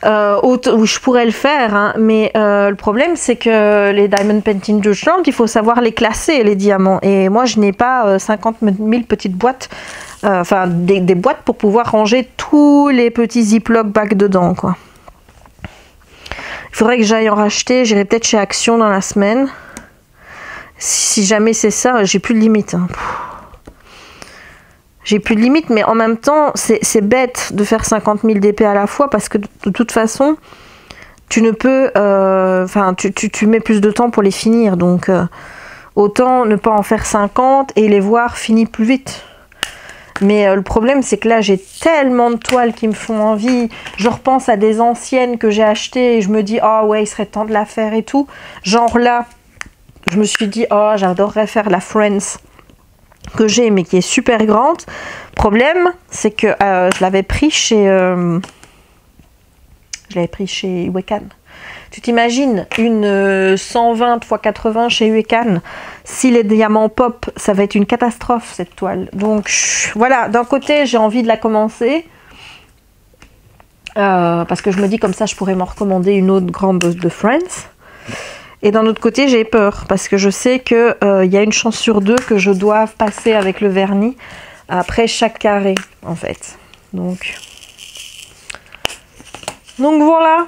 Oui, je pourrais le faire, hein, mais le problème c'est que les Diamond Painting Deutschland, il faut savoir les classer les diamants, et moi je n'ai pas 50 000 petites boîtes, enfin des boîtes pour pouvoir ranger tous les petits ziploc bags dedans quoi. Il faudrait que j'aille en racheter, j'irai peut-être chez Action dans la semaine. Si jamais c'est ça, j'ai plus de limite. Hein. J'ai plus de limite, mais en même temps, c'est bête de faire 50 000 DP à la fois parce que de toute façon, tu ne peux... Enfin, tu mets plus de temps pour les finir. Donc, autant ne pas en faire 50 et les voir finis plus vite. Mais le problème, c'est que là, j'ai tellement de toiles qui me font envie. Je repense à des anciennes que j'ai achetées et je me dis, oh ouais, il serait temps de la faire et tout. Genre là, je me suis dit, oh, j'adorerais faire la Friends que j'ai, mais qui est super grande. Problème, c'est que je l'avais pris chez Wecan. Tu t'imagines une 120 x 80 chez Wecan, si les diamants pop, ça va être une catastrophe cette toile. Donc voilà, d'un côté j'ai envie de la commencer parce que je me dis comme ça je pourrais m'en recommander une autre grande de Friends. Et d'un autre côté j'ai peur parce que je sais que y a une chance sur 2 que je doive passer avec le vernis après chaque carré en fait. Donc voilà.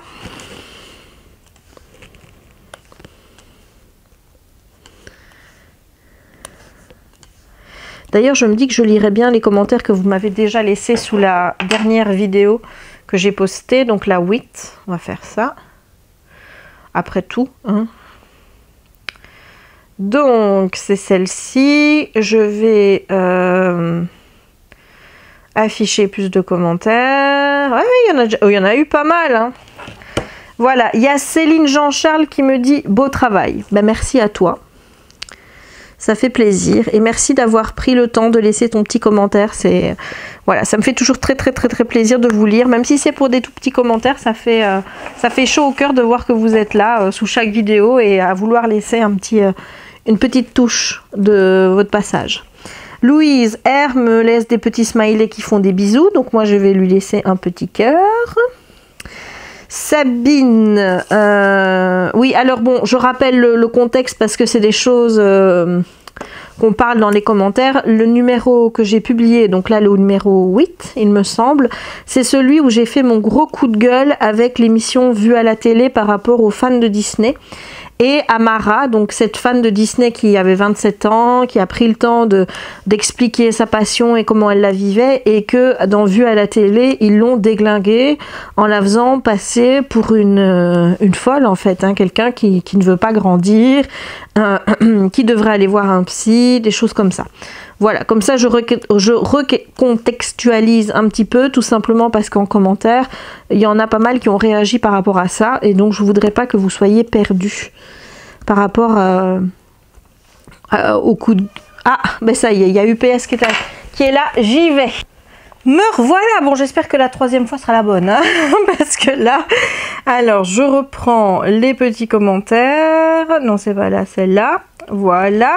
D'ailleurs, je me dis que je lirai bien les commentaires que vous m'avez déjà laissés sous la dernière vidéo que j'ai postée. Donc la 8, on va faire ça. Après tout. Hein. Donc, c'est celle-ci. Je vais afficher plus de commentaires. Ah oui, il y en a eu pas mal. Hein. Voilà, il y a Céline Jean-Charles qui me dit « Beau travail ». Ben, merci à toi. Ça fait plaisir et merci d'avoir pris le temps de laisser ton petit commentaire. C'est voilà, ça me fait toujours très plaisir de vous lire, même si c'est pour des tout petits commentaires. Ça fait chaud au cœur de voir que vous êtes là sous chaque vidéo et à vouloir laisser une petite touche de votre passage. Louise R me laisse des petits smileys qui font des bisous, donc moi je vais lui laisser un petit cœur. Sabine, oui, alors bon, je rappelle le contexte parce que c'est des choses qu'on parle dans les commentaires. Le numéro que j'ai publié, donc là le numéro 8, il me semble, c'est celui où j'ai fait mon gros coup de gueule avec l'émission Vue à la télé par rapport aux fans de Disney. Et Amara, donc cette fan de Disney qui avait 27 ans, qui a pris le temps d'expliquer sa passion et comment elle la vivait, et que dans Vue à la télé, ils l'ont déglinguée en la faisant passer pour une folle en fait, hein, quelqu'un qui ne veut pas grandir, qui devrait aller voir un psy, des choses comme ça. Voilà, comme ça je recontextualise un petit peu, tout simplement parce qu'en commentaire, il y en a pas mal qui ont réagi par rapport à ça, et donc je voudrais pas que vous soyez perdus par rapport au coup de... Ah, ben ça y est, il y a UPS qui est là, j'y vais. Me revoilà. Bon, j'espère que la troisième fois sera la bonne, hein, parce que là, alors je reprends les petits commentaires. Non, c'est pas là, celle-là. Voilà.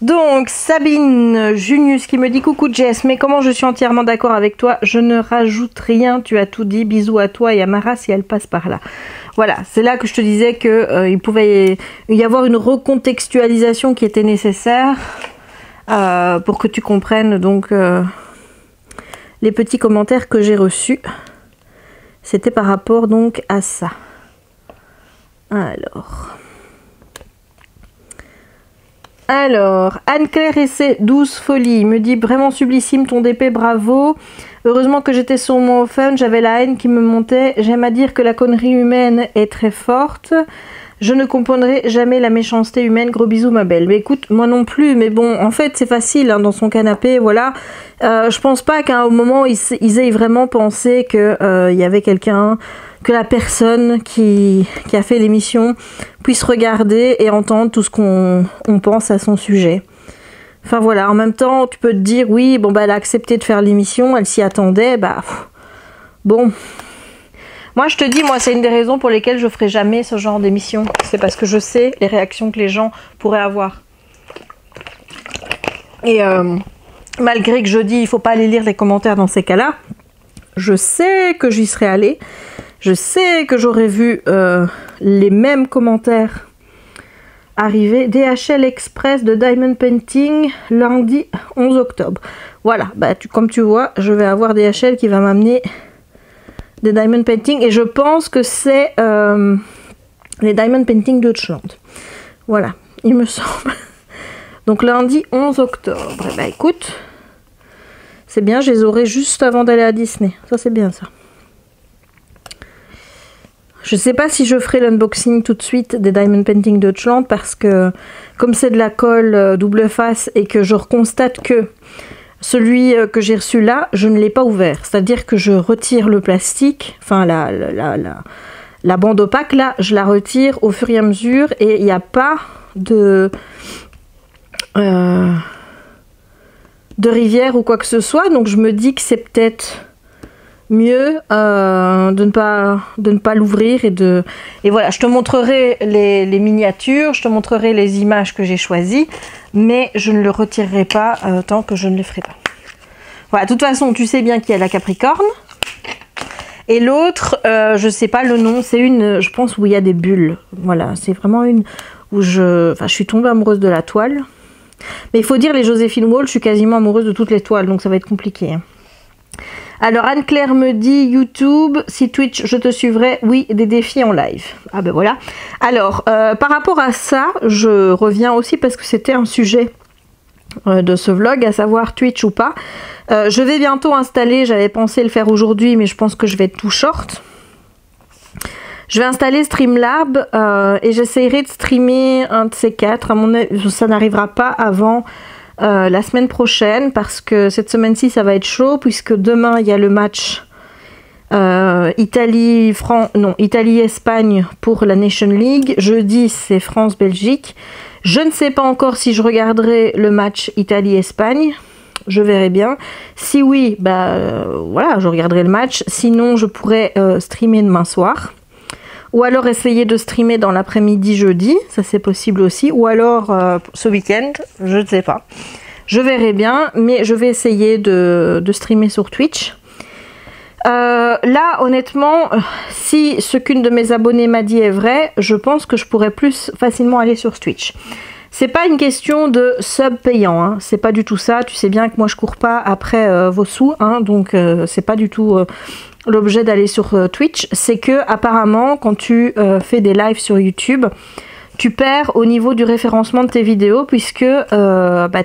Donc, Sabine Junius qui me dit « Coucou Jess, mais comment je suis entièrement d'accord avec toi, je ne rajoute rien, tu as tout dit, bisous à toi et à Mara si elle passe par là. » Voilà, c'est là que je te disais qu'il pouvait y avoir une recontextualisation qui était nécessaire pour que tu comprennes donc les petits commentaires que j'ai reçus. C'était par rapport donc à ça. Alors, Anne-Claire et ses 12 folies me dit vraiment sublissime ton DP, bravo. Heureusement que j'étais sur mon phone, j'avais la haine qui me montait. J'aime à dire que la connerie humaine est très forte. Je ne comprendrai jamais la méchanceté humaine. Gros bisous ma belle. Mais écoute, moi non plus. Mais bon, en fait, c'est facile hein, dans son canapé, voilà. Je pense pas qu'à un moment, ils aient vraiment pensé qu'il y avait quelqu'un... que la personne qui a fait l'émission puisse regarder et entendre tout ce qu'on pense à son sujet. Enfin voilà, en même temps, tu peux te dire, oui, bon bah elle a accepté de faire l'émission, elle s'y attendait, bah bon. Moi je te dis, moi c'est une des raisons pour lesquelles je ferai jamais ce genre d'émission. C'est parce que je sais les réactions que les gens pourraient avoir. Et malgré que je dis, il faut pas aller lire les commentaires dans ces cas-là, je sais que j'y serais allée. Je sais que j'aurais vu les mêmes commentaires arriver. DHL Express de Diamond Painting lundi 11 octobre. Voilà, bah, comme tu vois, je vais avoir DHL qui va m'amener des Diamond Painting. Et je pense que c'est les Diamond Painting de Deutschland. Voilà, il me semble. Donc lundi 11 octobre. Eh ben, écoute, c'est bien, je les aurai juste avant d'aller à Disney. Ça, c'est bien ça. Je sais pas si je ferai l'unboxing tout de suite des Diamond Painting Deutschland parce que comme c'est de la colle double face et que je constate que celui que j'ai reçu là, je ne l'ai pas ouvert. C'est-à-dire que je retire le plastique, enfin la bande opaque là, je la retire au fur et à mesure et il n'y a pas de rivière ou quoi que ce soit. Donc je me dis que c'est peut-être... mieux de ne pas l'ouvrir et voilà, je te montrerai les miniatures, je te montrerai les images que j'ai choisies, mais je ne le retirerai pas tant que je ne le ferai pas. Voilà, de toute façon, tu sais bien qu'il y a la Capricorne et l'autre, je sais pas le nom, c'est une, je pense, où il y a des bulles. Voilà, c'est vraiment une où je suis tombée amoureuse de la toile. Mais il faut dire, les Joséphine Wall, je suis quasiment amoureuse de toutes les toiles, donc ça va être compliqué. Alors Anne-Claire me dit YouTube, si Twitch je te suivrai, oui, des défis en live. Ah ben voilà. Alors par rapport à ça, je reviens aussi parce que c'était un sujet de ce vlog, à savoir Twitch ou pas. Je vais bientôt installer, j'avais pensé le faire aujourd'hui, mais je pense que je vais être tout short. Je vais installer Streamlab et j'essaierai de streamer un de ces quatre. À mon avis, ça n'arrivera pas avant... la semaine prochaine parce que cette semaine-ci ça va être chaud puisque demain il y a le match Italie-Espagne pour la Nation League. Jeudi c'est France-Belgique. Je ne sais pas encore si je regarderai le match Italie-Espagne. Je verrai bien. Si oui, bah voilà, je regarderai le match. Sinon je pourrais streamer demain soir. Ou alors essayer de streamer dans l'après-midi jeudi, ça c'est possible aussi. Ou alors ce week-end, je ne sais pas. Je verrai bien, mais je vais essayer de streamer sur Twitch. Là, honnêtement, si ce qu'une de mes abonnées m'a dit est vrai, je pense que je pourrais plus facilement aller sur Twitch. C'est pas une question de sub payant, hein. C'est pas du tout ça. Tu sais bien que moi je cours pas après vos sous, hein, donc c'est pas du tout... l'objet d'aller sur Twitch, c'est que apparemment quand tu fais des lives sur YouTube, tu perds au niveau du référencement de tes vidéos puisque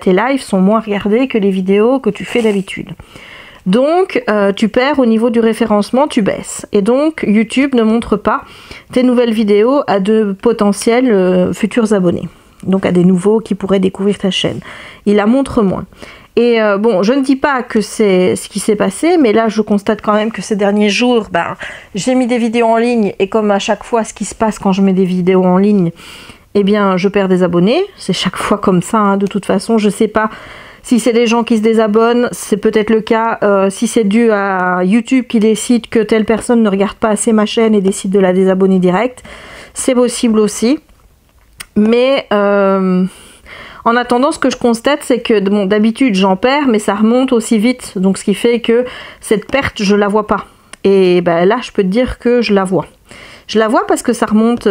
tes lives sont moins regardés que les vidéos que tu fais d'habitude. Donc tu perds au niveau du référencement, tu baisses. Et donc YouTube ne montre pas tes nouvelles vidéos à de potentiels futurs abonnés. donc à des nouveaux qui pourraient découvrir ta chaîne. Il la montre moins. Et bon, je ne dis pas que c'est ce qui s'est passé, mais là je constate quand même que ces derniers jours, j'ai mis des vidéos en ligne, et comme à chaque fois ce qui se passe quand je mets des vidéos en ligne, eh bien je perds des abonnés, c'est chaque fois comme ça, hein, de toute façon. Je sais pas si c'est des gens qui se désabonnent, c'est peut-être le cas, si c'est dû à YouTube qui décide que telle personne ne regarde pas assez ma chaîne et décide de la désabonner direct, c'est possible aussi, mais... En attendant, ce que je constate, c'est que bon, d'habitude j'en perds, mais ça remonte aussi vite. Donc ce qui fait que cette perte, je la vois pas. Et là, je peux te dire que je la vois. Je la vois parce que ça remonte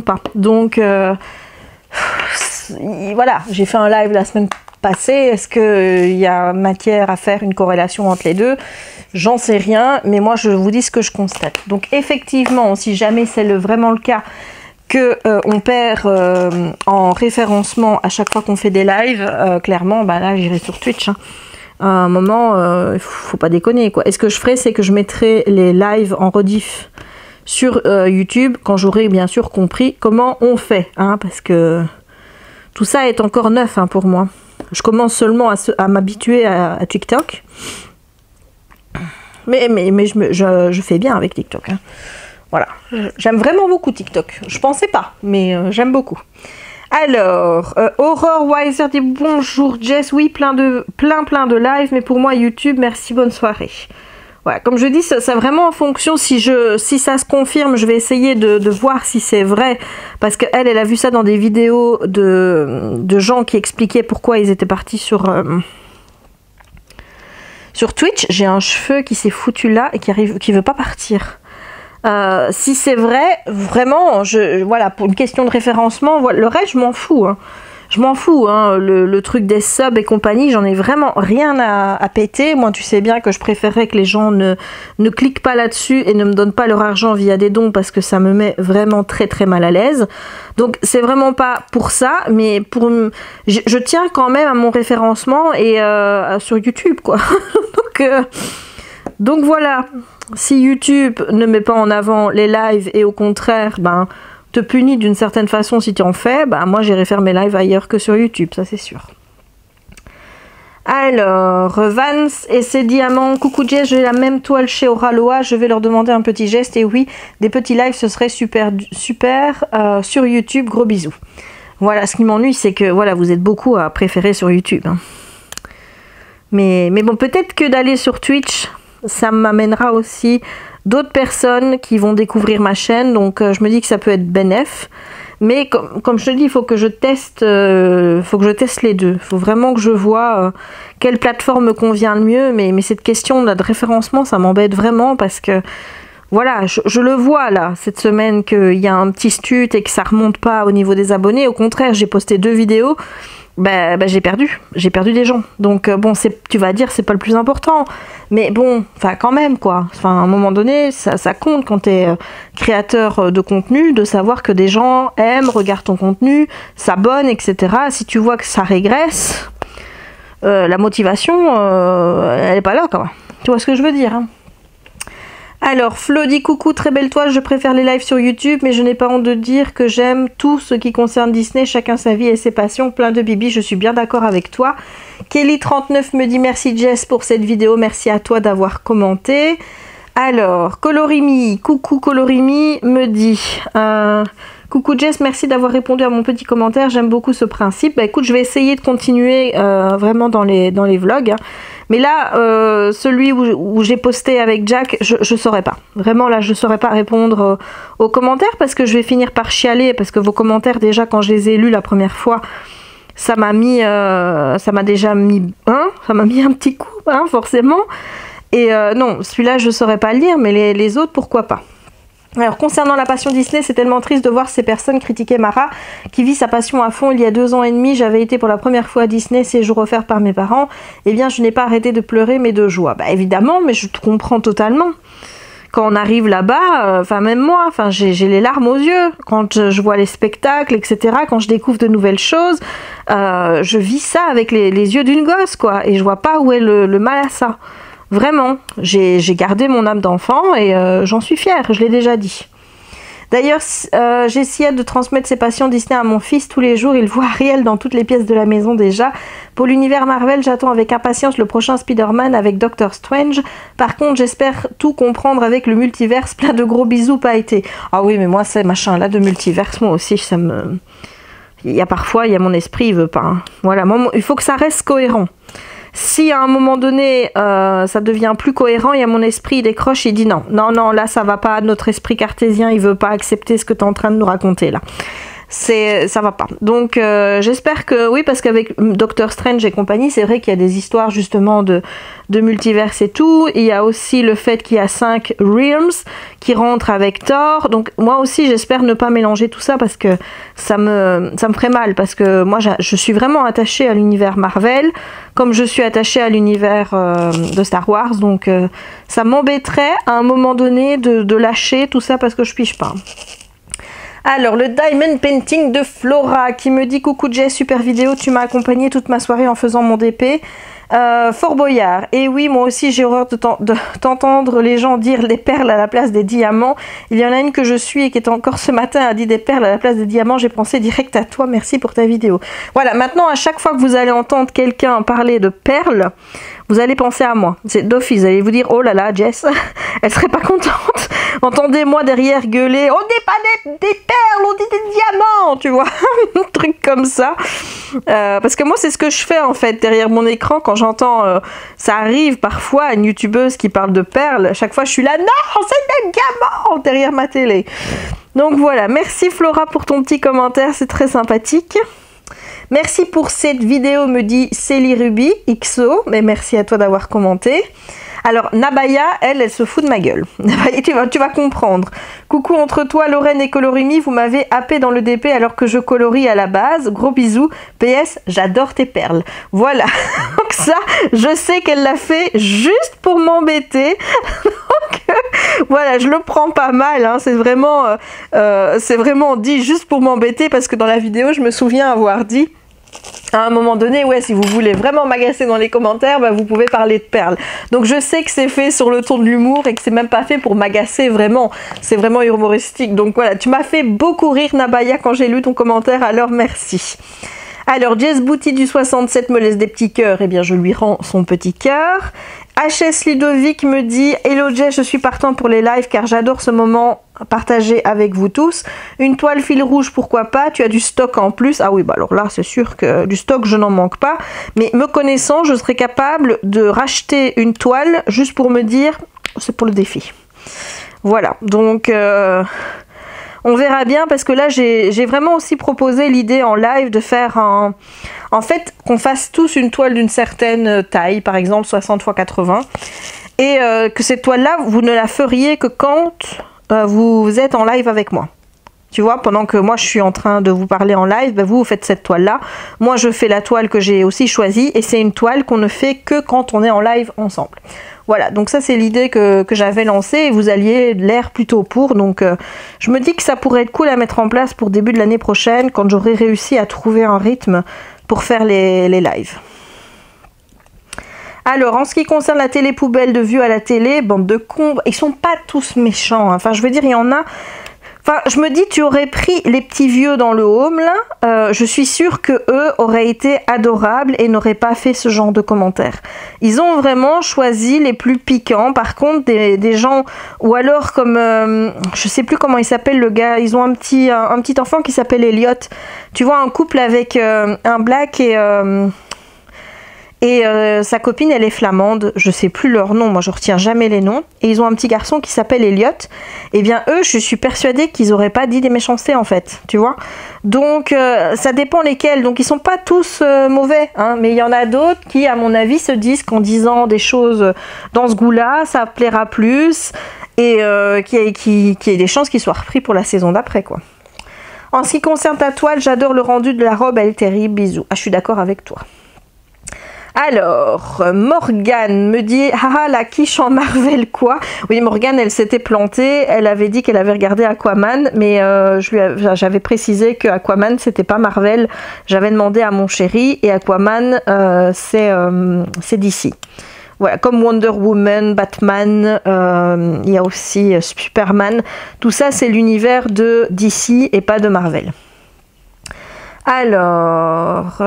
pas. Donc voilà, j'ai fait un live la semaine passée. Est-ce qu'il y a matière à faire une corrélation entre les deux? J'en sais rien, mais moi je vous dis ce que je constate. Donc effectivement, si jamais c'est vraiment le cas, que on perd en référencement à chaque fois qu'on fait des lives, clairement, là j'irai sur Twitch. Hein. À un moment, faut pas déconner quoi. Et ce que je ferai, c'est que je mettrai les lives en rediff sur YouTube quand j'aurai bien sûr compris comment on fait, hein, parce que tout ça est encore neuf, hein, pour moi. Je commence seulement à m'habituer à TikTok, mais je fais bien avec TikTok. Hein. Voilà, j'aime vraiment beaucoup TikTok. Je pensais pas, mais j'aime beaucoup. Alors, Aurore Wiser dit bonjour Jess. Oui, plein de lives, mais pour moi YouTube, merci, bonne soirée. Voilà, comme je dis, ça vraiment en fonction. Si ça se confirme, je vais essayer de voir si c'est vrai, parce qu'elle a vu ça dans des vidéos de gens qui expliquaient pourquoi ils étaient partis sur Twitch. J'ai un cheveu qui s'est foutu là et qui veut pas partir. Si c'est vrai, vraiment, voilà, pour une question de référencement, voilà, le reste, je m'en fous. Hein. Je m'en fous, hein, le truc des subs et compagnie, j'en ai vraiment rien à péter. Moi, tu sais bien que je préférerais que les gens ne cliquent pas là-dessus et ne me donnent pas leur argent via des dons, parce que ça me met vraiment très très mal à l'aise. Donc, c'est vraiment pas pour ça, mais je tiens quand même à mon référencement et sur YouTube, quoi. Donc voilà. Si YouTube ne met pas en avant les lives et au contraire, te punit d'une certaine façon si tu en fais, moi j'irai faire mes lives ailleurs que sur YouTube, ça c'est sûr. Alors, Vance et ses diamants, coucou Jess, j'ai la même toile chez Oraloa, je vais leur demander un petit geste, et oui, des petits lives ce serait super sur YouTube, gros bisous. Voilà, ce qui m'ennuie, c'est que voilà, vous êtes beaucoup à préférer sur YouTube. Hein. Mais bon, peut-être que d'aller sur Twitch, ça m'amènera aussi d'autres personnes qui vont découvrir ma chaîne, donc je me dis que ça peut être bénéf. Mais comme je te dis, il faut que je teste les deux. Il faut vraiment que je vois quelle plateforme me convient le mieux. Mais cette question de référencement, ça m'embête vraiment, parce que voilà, je le vois là cette semaine qu'il y a un petit stut et que ça remonte pas au niveau des abonnés. Au contraire, j'ai posté 2 vidéos. J'ai perdu des gens. Donc bon, tu vas dire c'est pas le plus important, mais bon, enfin quand même quoi. Enfin à un moment donné, ça compte quand tu es créateur de contenu, de savoir que des gens aiment, regardent ton contenu, s'abonnent, etc. Si tu vois que ça régresse, la motivation, elle est pas là quoi. Tu vois ce que je veux dire, hein. Alors, Flo dit coucou, très belle toile, je préfère les lives sur YouTube, mais je n'ai pas honte de dire que j'aime tout ce qui concerne Disney, chacun sa vie et ses passions, plein de bibi, je suis bien d'accord avec toi. Kelly39 me dit merci Jess pour cette vidéo, merci à toi d'avoir commenté. Alors, Colorimi, coucou Colorimi me dit... coucou Jess, merci d'avoir répondu à mon petit commentaire, j'aime beaucoup ce principe. Écoute, je vais essayer de continuer vraiment dans les vlogs. Hein. Mais là, celui où j'ai posté avec Jack, je saurais pas. Vraiment là, je saurais pas répondre aux commentaires, parce que je vais finir par chialer, parce que vos commentaires, déjà quand je les ai lus la première fois, ça m'a déjà mis un petit coup, hein, forcément. Et non, celui-là, je saurais pas le lire, mais les autres, pourquoi pas. Alors, concernant la passion Disney, c'est tellement triste de voir ces personnes critiquer Mara, qui vit sa passion à fond. Il y a 2 ans et demi, j'avais été pour la première fois à Disney, séjour offert par mes parents. Eh bien, je n'ai pas arrêté de pleurer, mais de joie. Évidemment, mais je te comprends totalement. Quand on arrive là-bas, même moi, j'ai les larmes aux yeux. Quand je vois les spectacles, etc., quand je découvre de nouvelles choses, je vis ça avec les yeux d'une gosse, quoi. Et je vois pas où est le mal à ça. Vraiment, j'ai gardé mon âme d'enfant et j'en suis fière, je l'ai déjà dit. D'ailleurs, j'essayais de transmettre ces passions Disney à mon fils. Tous les jours, il voit Ariel dans toutes les pièces de la maison déjà. Pour l'univers Marvel, j'attends avec impatience le prochain Spider-Man avec Doctor Strange. Par contre, j'espère tout comprendre avec le multiverse. Plein de gros bisous, pas été. Ah oui, mais moi, ces machins-là de multiverse, moi aussi, ça me... Il y a parfois, il y a mon esprit, il veut pas. Hein. Voilà, moi, il faut que ça reste cohérent. Si à un moment donné, ça devient plus cohérent, il y a mon esprit, il décroche, il dit non, non, non, là ça va pas, notre esprit cartésien, il veut pas accepter ce que tu es en train de nous raconter là. Ça va pas. Donc j'espère que oui, parce qu'avec Doctor Strange et compagnie, c'est vrai qu'il y a des histoires justement de multiverse et tout. Il y a aussi le fait qu'il y a 5 realms qui rentrent avec Thor. Donc moi aussi j'espère ne pas mélanger tout ça parce que ça me ferait mal, parce que moi je suis vraiment attachée à l'univers Marvel comme je suis attachée à l'univers de Star Wars. Donc ça m'embêterait à un moment donné de lâcher tout ça parce que je pige pas. Alors, le Diamond Painting de Flora qui me dit « Coucou Jess, super vidéo, tu m'as accompagné toute ma soirée en faisant mon DP. Fort Boyard. Et oui, moi aussi j'ai horreur d'entendre les gens dire des perles à la place des diamants. Il y en a une que je suis et qui est encore ce matin a dit des perles à la place des diamants. J'ai pensé direct à toi, merci pour ta vidéo. » Voilà, maintenant à chaque fois que vous allez entendre quelqu'un parler de perles, vous allez penser à moi. C'est d'office, vous allez vous dire « Oh là là, Jess, elle serait pas contente. Entendez-moi derrière gueuler « On dit pas des perles, on dit des diamants !» Tu vois, un truc comme ça. Parce que moi, c'est ce que je fais en fait derrière mon écran quand j'entends... ça arrive parfois une youtubeuse qui parle de perles. À chaque fois, je suis là « Non, c'est des diamants !» derrière ma télé. Donc voilà, merci Flora pour ton petit commentaire, c'est très sympathique. Merci pour cette vidéo, me dit Célie Ruby, XO, mais merci à toi d'avoir commenté. Alors, Nabaya, elle se fout de ma gueule. Nabaya, tu vas comprendre. Coucou entre toi, Lorraine et Colorimi, vous m'avez happé dans le DP alors que je colorie à la base. Gros bisous. PS, j'adore tes perles. Voilà. Donc ça, je sais qu'elle l'a fait juste pour m'embêter. Donc, voilà, je le prends pas mal. Hein. C'est vraiment dit juste pour m'embêter parce que dans la vidéo, je me souviens avoir dit... À un moment donné, ouais, si vous voulez vraiment m'agacer dans les commentaires, bah, vous pouvez parler de perles. Donc je sais que c'est fait sur le ton de l'humour et que c'est même pas fait pour m'agacer vraiment. C'est vraiment humoristique. Donc voilà, tu m'as fait beaucoup rire Nabaya quand j'ai lu ton commentaire, alors merci. Alors Jess Bouty du 67 me laisse des petits cœurs, et bien je lui rends son petit cœur. HS Ludovic me dit « Hello Jess, je suis partant pour les lives car j'adore ce moment partagé avec vous tous. Une toile fil rouge, pourquoi pas? Tu as du stock en plus. » Ah oui, bah alors là, c'est sûr que du stock, je n'en manque pas. Mais me connaissant, je serais capable de racheter une toile juste pour me dire « C'est pour le défi. » Voilà, donc... on verra bien parce que là j'ai vraiment aussi proposé l'idée en live de faire en fait qu'on fasse tous une toile d'une certaine taille, par exemple 60 x 80, et que cette toile là vous ne la feriez que quand vous êtes en live avec moi. Tu vois, pendant que moi je suis en train de vous parler en live, ben vous faites cette toile là, moi je fais la toile que j'ai aussi choisie et c'est une toile qu'on ne fait que quand on est en live ensemble. Voilà, donc ça c'est l'idée que j'avais lancée et vous alliez l'air plutôt pour. Donc je me dis que ça pourrait être cool à mettre en place pour début de l'année prochaine quand j'aurai réussi à trouver un rythme pour faire les lives. Alors, en ce qui concerne la télé poubelle de vue à la télé, bande de cons, ils sont pas tous méchants. Hein. Enfin, je veux dire, il y en a... Enfin, je me dis, tu aurais pris les petits vieux dans le home, là, je suis sûre que eux auraient été adorables et n'auraient pas fait ce genre de commentaires. Ils ont vraiment choisi les plus piquants. Par contre, des gens, ou alors comme, je sais plus comment il s'appelle le gars, ils ont un petit enfant qui s'appelle Elliot. Tu vois, un couple avec un black et sa copine elle est flamande, je sais plus leur nom, moi je retiens jamais les noms, et ils ont un petit garçon qui s'appelle Elliot. Et bien eux, je suis persuadée qu'ils auraient pas dit des méchancetés en fait, tu vois. Donc ça dépend lesquels, donc ils sont pas tous mauvais, hein, mais il y en a d'autres qui à mon avis se disent qu'en disant des choses dans ce goût-là, ça plaira plus, et qu'il y ait des chances qu'ils soient repris pour la saison d'après quoi. En ce qui concerne ta toile, j'adore le rendu de la robe, elle est terrible, bisous. Ah, je suis d'accord avec toi. Alors, Morgane me dit « Ah, la quiche en Marvel, quoi ?» Oui, Morgane, elle s'était plantée. Elle avait dit qu'elle avait regardé Aquaman, mais j'avais précisé que Aquaman, c'était pas Marvel. J'avais demandé à mon chéri, et Aquaman, c'est DC. Voilà, comme Wonder Woman, Batman, il y a aussi Superman. Tout ça, c'est l'univers de DC et pas de Marvel. Alors,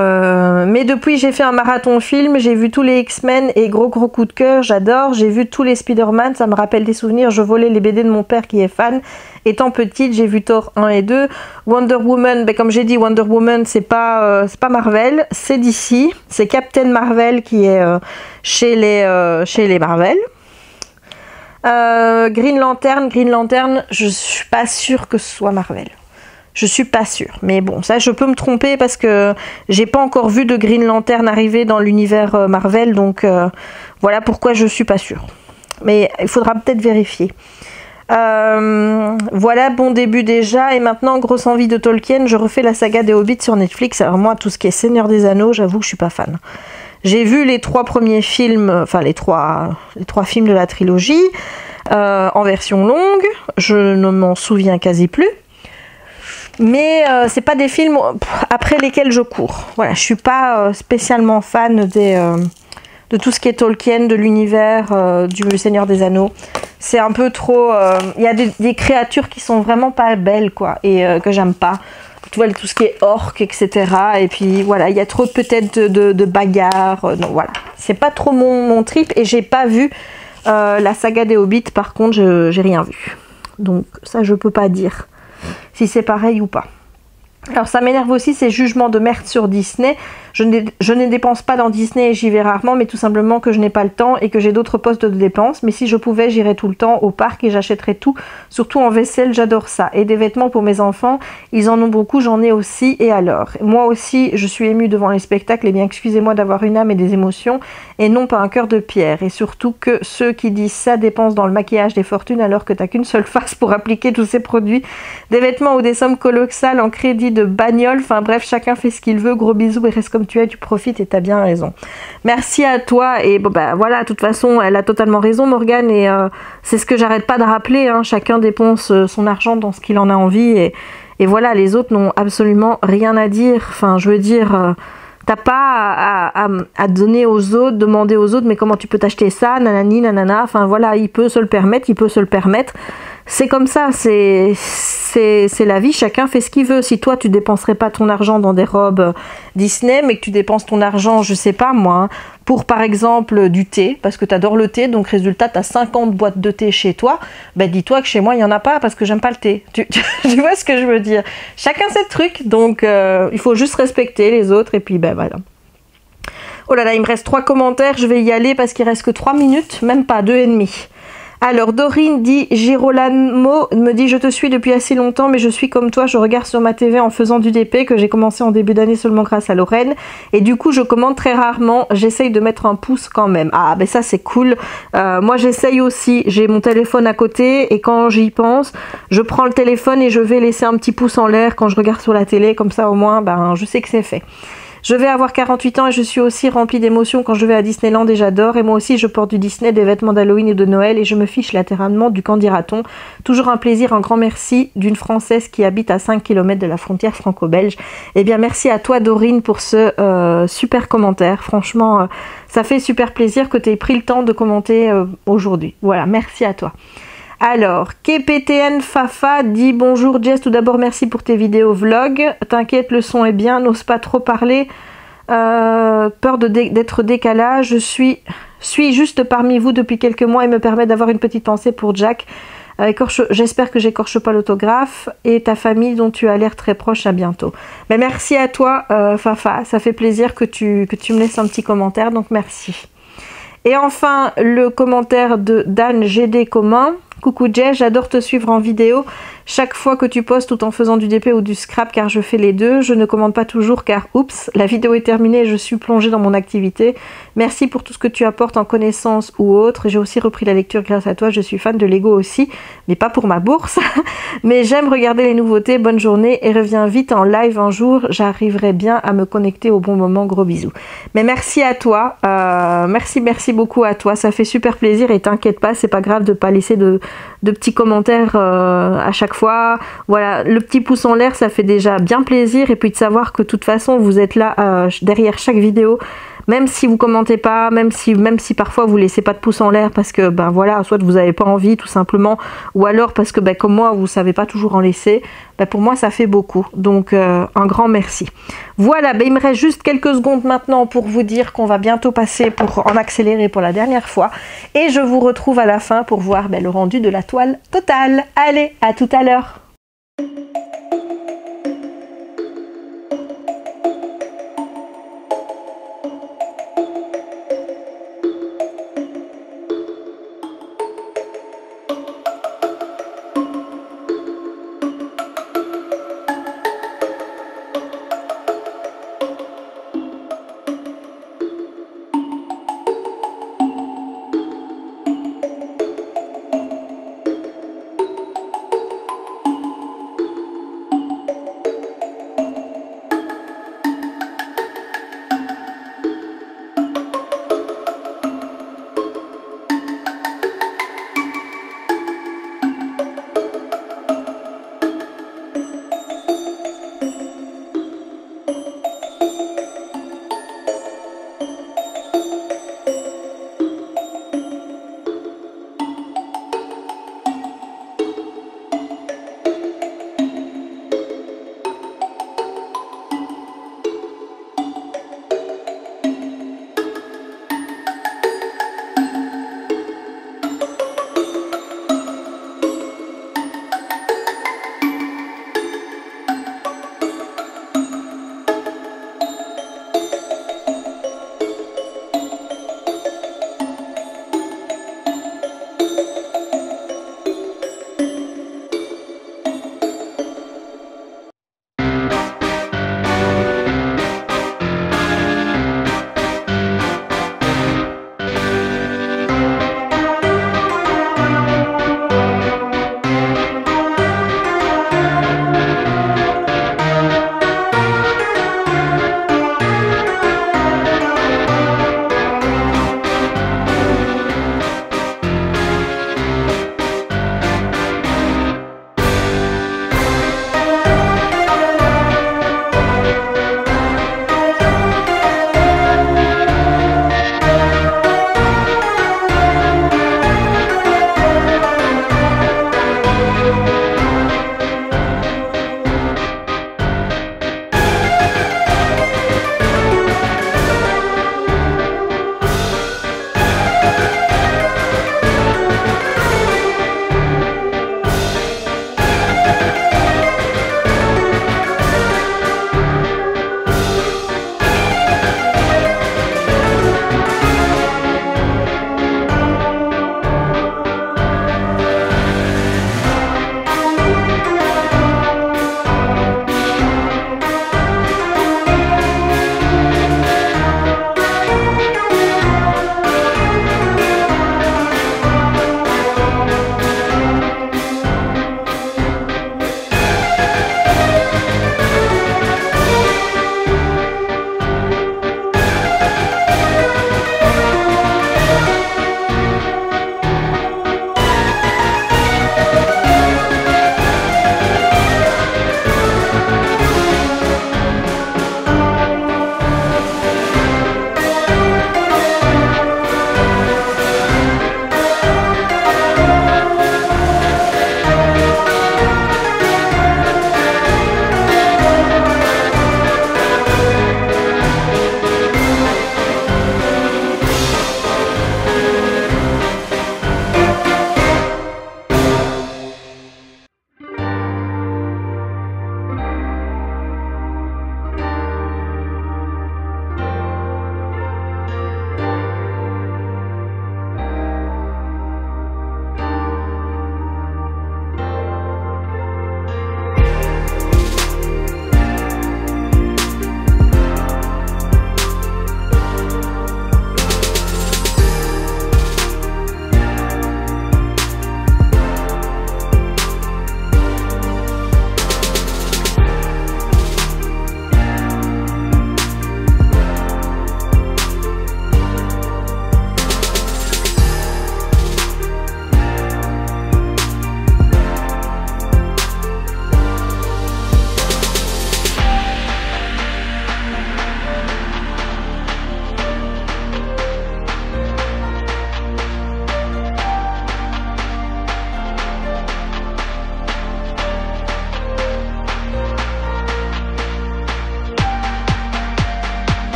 mais depuis j'ai fait un marathon film, j'ai vu tous les X-Men et gros coup de cœur, j'adore. J'ai vu tous les Spider-Man, ça me rappelle des souvenirs. Je volais les BD de mon père qui est fan. Étant petite, j'ai vu Thor 1 et 2. Wonder Woman, ben comme j'ai dit, Wonder Woman c'est pas Marvel, c'est DC. C'est Captain Marvel qui est chez les Marvel. Green Lantern, je suis pas sûre que ce soit Marvel. Je suis pas sûre, mais bon, ça je peux me tromper parce que j'ai pas encore vu de Green Lantern arriver dans l'univers Marvel, donc voilà pourquoi je suis pas sûre. Mais il faudra peut-être vérifier. Voilà, bon début déjà, et maintenant grosse envie de Tolkien, je refais la saga des Hobbits sur Netflix. Alors moi, tout ce qui est Seigneur des Anneaux, j'avoue que je suis pas fan. J'ai vu les 3 premiers films, enfin les trois films de la trilogie en version longue, je ne m'en souviens quasi plus. Mais c'est pas des films après lesquels je cours. Voilà, je suis pas spécialement fan de tout ce qui est Tolkien, de l'univers du Seigneur des Anneaux. C'est un peu trop... Il y a des créatures qui sont vraiment pas belles, quoi, et que j'aime pas. Tu vois, tout ce qui est orque, etc. Et puis voilà, il y a trop peut-être de bagarres. Non, voilà. C'est pas trop mon trip, et j'ai pas vu la saga des Hobbits. Par contre, j'ai rien vu. Donc ça, je peux pas dire si c'est pareil ou pas. Alors ça m'énerve aussi ces jugements de merde sur Disney. Je ne dépense pas dans Disney et j'y vais rarement, mais tout simplement que je n'ai pas le temps et que j'ai d'autres postes de dépenses. Mais si je pouvais, j'irais tout le temps au parc et j'achèterais tout, surtout en vaisselle, j'adore ça. Et des vêtements pour mes enfants, ils en ont beaucoup, j'en ai aussi, et alors. Moi aussi, je suis émue devant les spectacles, et bien excusez-moi d'avoir une âme et des émotions, et non pas un cœur de pierre. Et surtout que ceux qui disent ça dépensent dans le maquillage des fortunes alors que t'as qu'une seule face pour appliquer tous ces produits. Des vêtements ou des sommes colossales en crédit de bagnole, enfin bref, chacun fait ce qu'il veut, gros bisous et reste comme tu es, tu profites et t'as bien raison. Merci à toi, et bon bah voilà, de toute façon elle a totalement raison Morgane, et c'est ce que j'arrête pas de rappeler, hein, chacun dépense son argent dans ce qu'il en a envie, et voilà, les autres n'ont absolument rien à dire, enfin je veux dire... T'as pas à donner aux autres, demander aux autres, mais comment tu peux t'acheter ça, nanani, nanana, enfin voilà, il peut se le permettre, c'est comme ça, c'est la vie, chacun fait ce qu'il veut. Si toi tu dépenserais pas ton argent dans des robes Disney, mais que tu dépenses ton argent, je sais pas moi, hein, pour par exemple du thé, parce que tu adores le thé, donc résultat tu as 50 boîtes de thé chez toi, ben dis-toi que chez moi il n'y en a pas parce que j'aime pas le thé. Tu vois ce que je veux dire? Chacun ses trucs, donc il faut juste respecter les autres, et puis ben voilà. Oh là là, il me reste 3 commentaires, je vais y aller parce qu'il reste que 3 minutes, même pas 2,5. Alors Dorine dit, Girolamo me dit, je te suis depuis assez longtemps, mais je suis comme toi, je regarde sur ma TV en faisant du DP, que j'ai commencé en début d'année seulement grâce à Lorraine, et du coup je commande très rarement, j'essaye de mettre un pouce quand même. Ah ben ça c'est cool, moi j'essaye aussi, j'ai mon téléphone à côté, et quand j'y pense, je prends le téléphone et je vais laisser un petit pouce en l'air quand je regarde sur la télé, comme ça au moins ben, je sais que c'est fait. Je vais avoir 48 ans et je suis aussi remplie d'émotions quand je vais à Disneyland et j'adore. Et moi aussi je porte du Disney, des vêtements d'Halloween et de Noël et je me fiche latéralement du candidaton. Toujours un plaisir, un grand merci d'une Française qui habite à 5 km de la frontière franco-belge. Eh bien merci à toi Dorine pour ce super commentaire. Franchement, ça fait super plaisir que tu aies pris le temps de commenter aujourd'hui. Voilà, merci à toi. Alors, KPTN Fafa dit bonjour Jess, tout d'abord merci pour tes vidéos vlog. T'inquiète, le son est bien, n'ose pas trop parler. Peur d'être décalage. Je suis juste parmi vous depuis quelques mois et me permet d'avoir une petite pensée pour Jack. J'espère que j'écorche pas l'autographe et ta famille dont tu as l'air très proche. À bientôt. Mais merci à toi Fafa, ça fait plaisir que tu me laisses un petit commentaire, donc merci. Et enfin, le commentaire de Dan GD Commun. Coucou Jess, j'adore te suivre en vidéo. Chaque fois que tu postes tout en faisant du DP ou du scrap, car je fais les deux, je ne commande pas toujours car oups, la vidéo est terminée et je suis plongée dans mon activité. Merci pour tout ce que tu apportes en connaissances ou autres. J'ai aussi repris la lecture grâce à toi, je suis fan de Lego aussi, mais pas pour ma bourse. Mais j'aime regarder les nouveautés, bonne journée et reviens vite en live un jour, j'arriverai bien à me connecter au bon moment, gros bisous. Mais merci à toi, merci beaucoup à toi, ça fait super plaisir et t'inquiète pas, c'est pas grave de pas laisser de petits commentaires à chaque fois. Voilà, le petit pouce en l'air ça fait déjà bien plaisir, et puis de savoir que de toute façon vous êtes là derrière chaque vidéo, même si vous commentez pas, même si parfois vous laissez pas de pouce en l'air parce que ben voilà, soit vous avez pas envie tout simplement, ou alors parce que ben comme moi vous savez pas toujours en laisser, ben pour moi ça fait beaucoup. Donc un grand merci. Voilà, ben il me reste juste quelques secondes maintenant pour vous dire qu'on va bientôt passer en accéléré pour la dernière fois, et je vous retrouve à la fin pour voir ben, le rendu de la toile totale. Allez, à tout à l'heure.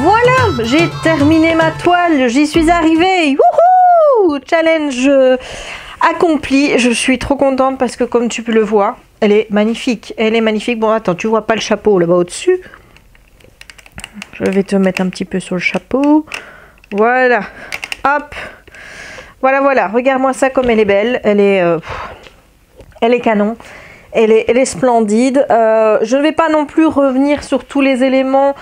voilà, j'ai terminé ma toile, j'y suis arrivée. Wouhou! Challenge accompli. Je suis trop contente parce que comme tu peux le voir, elle est magnifique. Elle est magnifique. Bon, attends, tu vois pas le chapeau là-bas au-dessus? Je vais te mettre un petit peu sur le chapeau. Voilà. Hop. Voilà, voilà. Regarde-moi ça comme elle est belle. Elle est canon. Elle est splendide. Je ne vais pas non plus revenir sur tous les éléments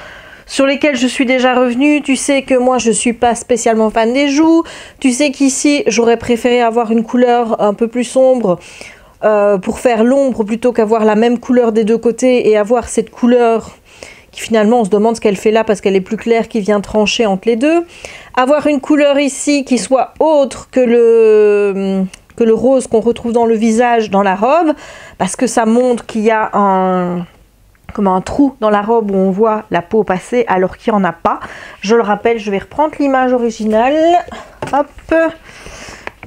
sur lesquels je suis déjà revenue. Tu sais que moi je suis pas spécialement fan des joues. Tu sais qu'ici j'aurais préféré avoir une couleur un peu plus sombre pour faire l'ombre plutôt qu'avoir la même couleur des deux côtés et avoir cette couleur qui finalement on se demande ce qu'elle fait là parce qu'elle est plus claire, qui vient trancher entre les deux. Avoir une couleur ici qui soit autre que le rose qu'on retrouve dans le visage, dans la robe, parce que ça montre qu'il y a un trou dans la robe où on voit la peau passer alors qu'il n'y en a pas. Je le rappelle, je vais reprendre l'image originale. Hop.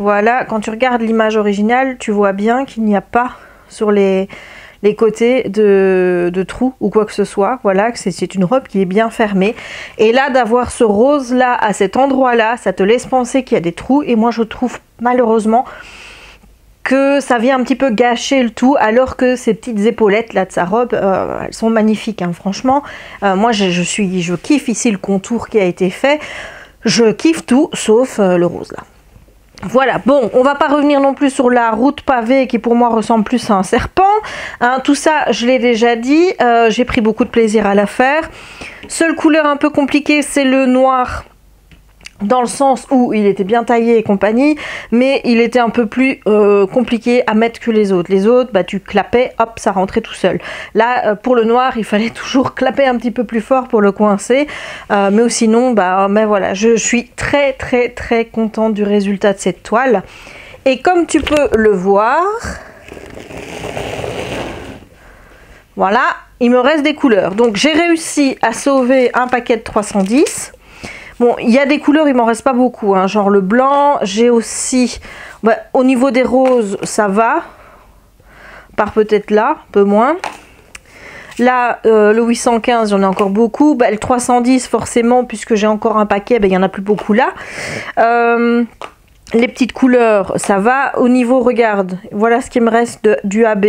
Voilà, quand tu regardes l'image originale, tu vois bien qu'il n'y a pas sur les côtés de trous ou quoi que ce soit. Voilà, c'est une robe qui est bien fermée. Et là, d'avoir ce rose-là à cet endroit-là, ça te laisse penser qu'il y a des trous. Et moi, je trouve malheureusement que ça vient un petit peu gâcher le tout, alors que ces petites épaulettes là de sa robe, elles sont magnifiques, hein, franchement. Moi je kiffe ici le contour qui a été fait, je kiffe tout sauf le rose là. Voilà, bon, on va pas revenir non plus sur la route pavée qui pour moi ressemble plus à un serpent, hein, tout ça je l'ai déjà dit, j'ai pris beaucoup de plaisir à la faire. Seule couleur un peu compliquée, c'est le noir, dans le sens où il était bien taillé et compagnie, mais il était un peu plus compliqué à mettre que les autres. Les autres, bah, tu clapais, hop, ça rentrait tout seul. Là, pour le noir, il fallait toujours clapper un petit peu plus fort pour le coincer. Mais sinon, bah, mais voilà, je suis très très très contente du résultat de cette toile. Et comme tu peux le voir, voilà, il me reste des couleurs. Donc j'ai réussi à sauver un paquet de 310. Bon, il y a des couleurs, il m'en reste pas beaucoup, hein, genre le blanc, j'ai aussi, bah, au niveau des roses, ça va, par peut-être là, un peu moins. Là, le 815, j'en ai encore beaucoup, bah, le 310 forcément, puisque j'ai encore un paquet, bah, il n'y en a plus beaucoup là. Les petites couleurs, ça va. Au niveau, regarde, voilà ce qui me reste du AB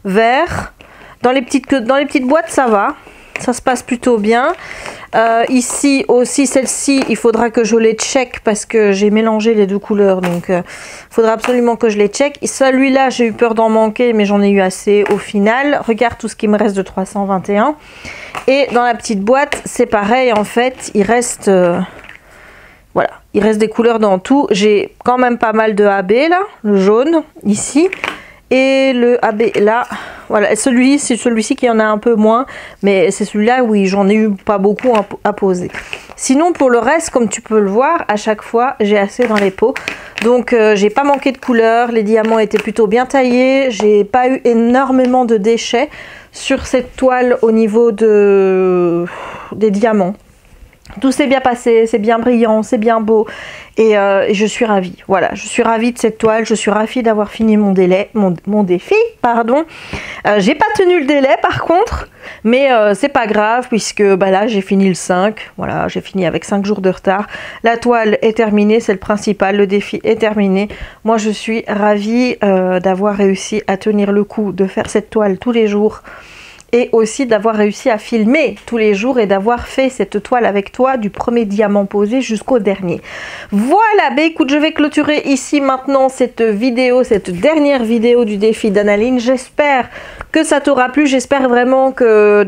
vert. Dans les petites boîtes, ça va. Ça se passe plutôt bien. Ici aussi, celle-ci, il faudra que je les check parce que j'ai mélangé les deux couleurs. Donc, il faudra absolument que je les check. Celui-là, j'ai eu peur d'en manquer, mais j'en ai eu assez au final. Regarde tout ce qui me reste de 321. Et dans la petite boîte, c'est pareil. En fait, il reste... voilà, il reste des couleurs dans tout. J'ai quand même pas mal de AB là. Le jaune, ici. Et le AB là, voilà, celui-ci c'est celui-ci qui en a un peu moins, mais c'est celui-là, oui, j'en ai eu pas beaucoup à poser. Sinon pour le reste, comme tu peux le voir, à chaque fois j'ai assez dans les pots, donc j'ai pas manqué de couleurs, les diamants étaient plutôt bien taillés, j'ai pas eu énormément de déchets sur cette toile au niveau des diamants. Tout s'est bien passé, c'est bien brillant, c'est bien beau et je suis ravie. Voilà, je suis ravie de cette toile, je suis ravie d'avoir fini mon défi, pardon. J'ai pas tenu le délai par contre, mais c'est pas grave puisque bah, là j'ai fini le 5. Voilà, j'ai fini avec 5 jours de retard. La toile est terminée, c'est le principal, le défi est terminé. Moi je suis ravie d'avoir réussi à tenir le coup, de faire cette toile tous les jours. Et aussi d'avoir réussi à filmer tous les jours et d'avoir fait cette toile avec toi du premier diamant posé jusqu'au dernier. Voilà, bah écoute, je vais clôturer ici maintenant cette vidéo, cette dernière vidéo du défi d'Annaline. J'espère que ça t'aura plu, j'espère vraiment que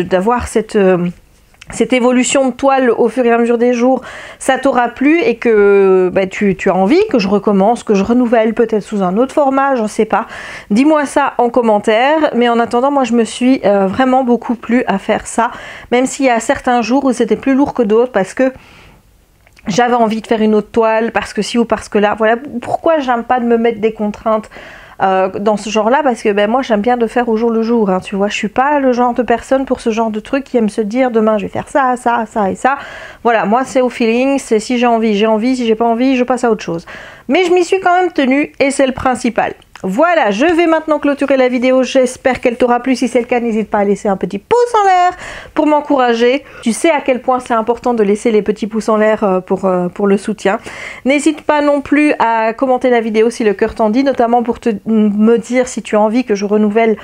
d'avoir cette évolution de toile au fur et à mesure des jours, ça t'aura plu et que bah, tu as envie que je recommence, que je renouvelle peut-être sous un autre format, j'en sais pas. Dis-moi ça en commentaire, mais en attendant, moi je me suis vraiment beaucoup plu à faire ça, même s'il y a certains jours où c'était plus lourd que d'autres parce que j'avais envie de faire une autre toile, parce que ci ou parce que là. Voilà pourquoi j'aime pas de me mettre des contraintes dans ce genre là, parce que ben, moi j'aime bien de faire au jour le jour, hein, tu vois, je suis pas le genre de personne pour ce genre de truc qui aime se dire demain je vais faire ça, ça, ça et ça. Voilà, moi c'est au feeling, c'est si j'ai envie, si j'ai pas envie, je passe à autre chose. Mais je m'y suis quand même tenue et c'est le principal. Voilà, je vais maintenant clôturer la vidéo. J'espère qu'elle t'aura plu. Si c'est le cas, n'hésite pas à laisser un petit pouce en l'air pour m'encourager. Tu sais à quel point c'est important de laisser les petits pouces en l'air pour le soutien. N'hésite pas non plus à commenter la vidéo si le cœur t'en dit, notamment pour me dire si tu as envie que je renouvelle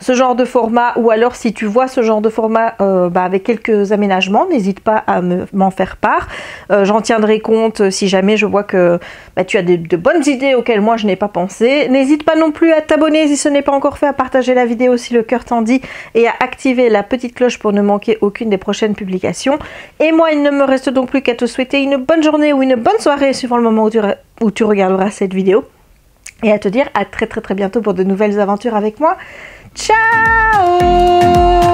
ce genre de format, ou alors si tu vois ce genre de format avec quelques aménagements, n'hésite pas à m'en faire part. J'en tiendrai compte si jamais je vois que tu as de bonnes idées auxquelles moi je n'ai pas pensé. N'hésite pas non plus à t'abonner si ce n'est pas encore fait, à partager la vidéo si le cœur t'en dit et à activer la petite cloche pour ne manquer aucune des prochaines publications. Et moi, il ne me reste donc plus qu'à te souhaiter une bonne journée ou une bonne soirée suivant le moment où tu regarderas cette vidéo, et à te dire à très bientôt pour de nouvelles aventures avec moi. Ciao!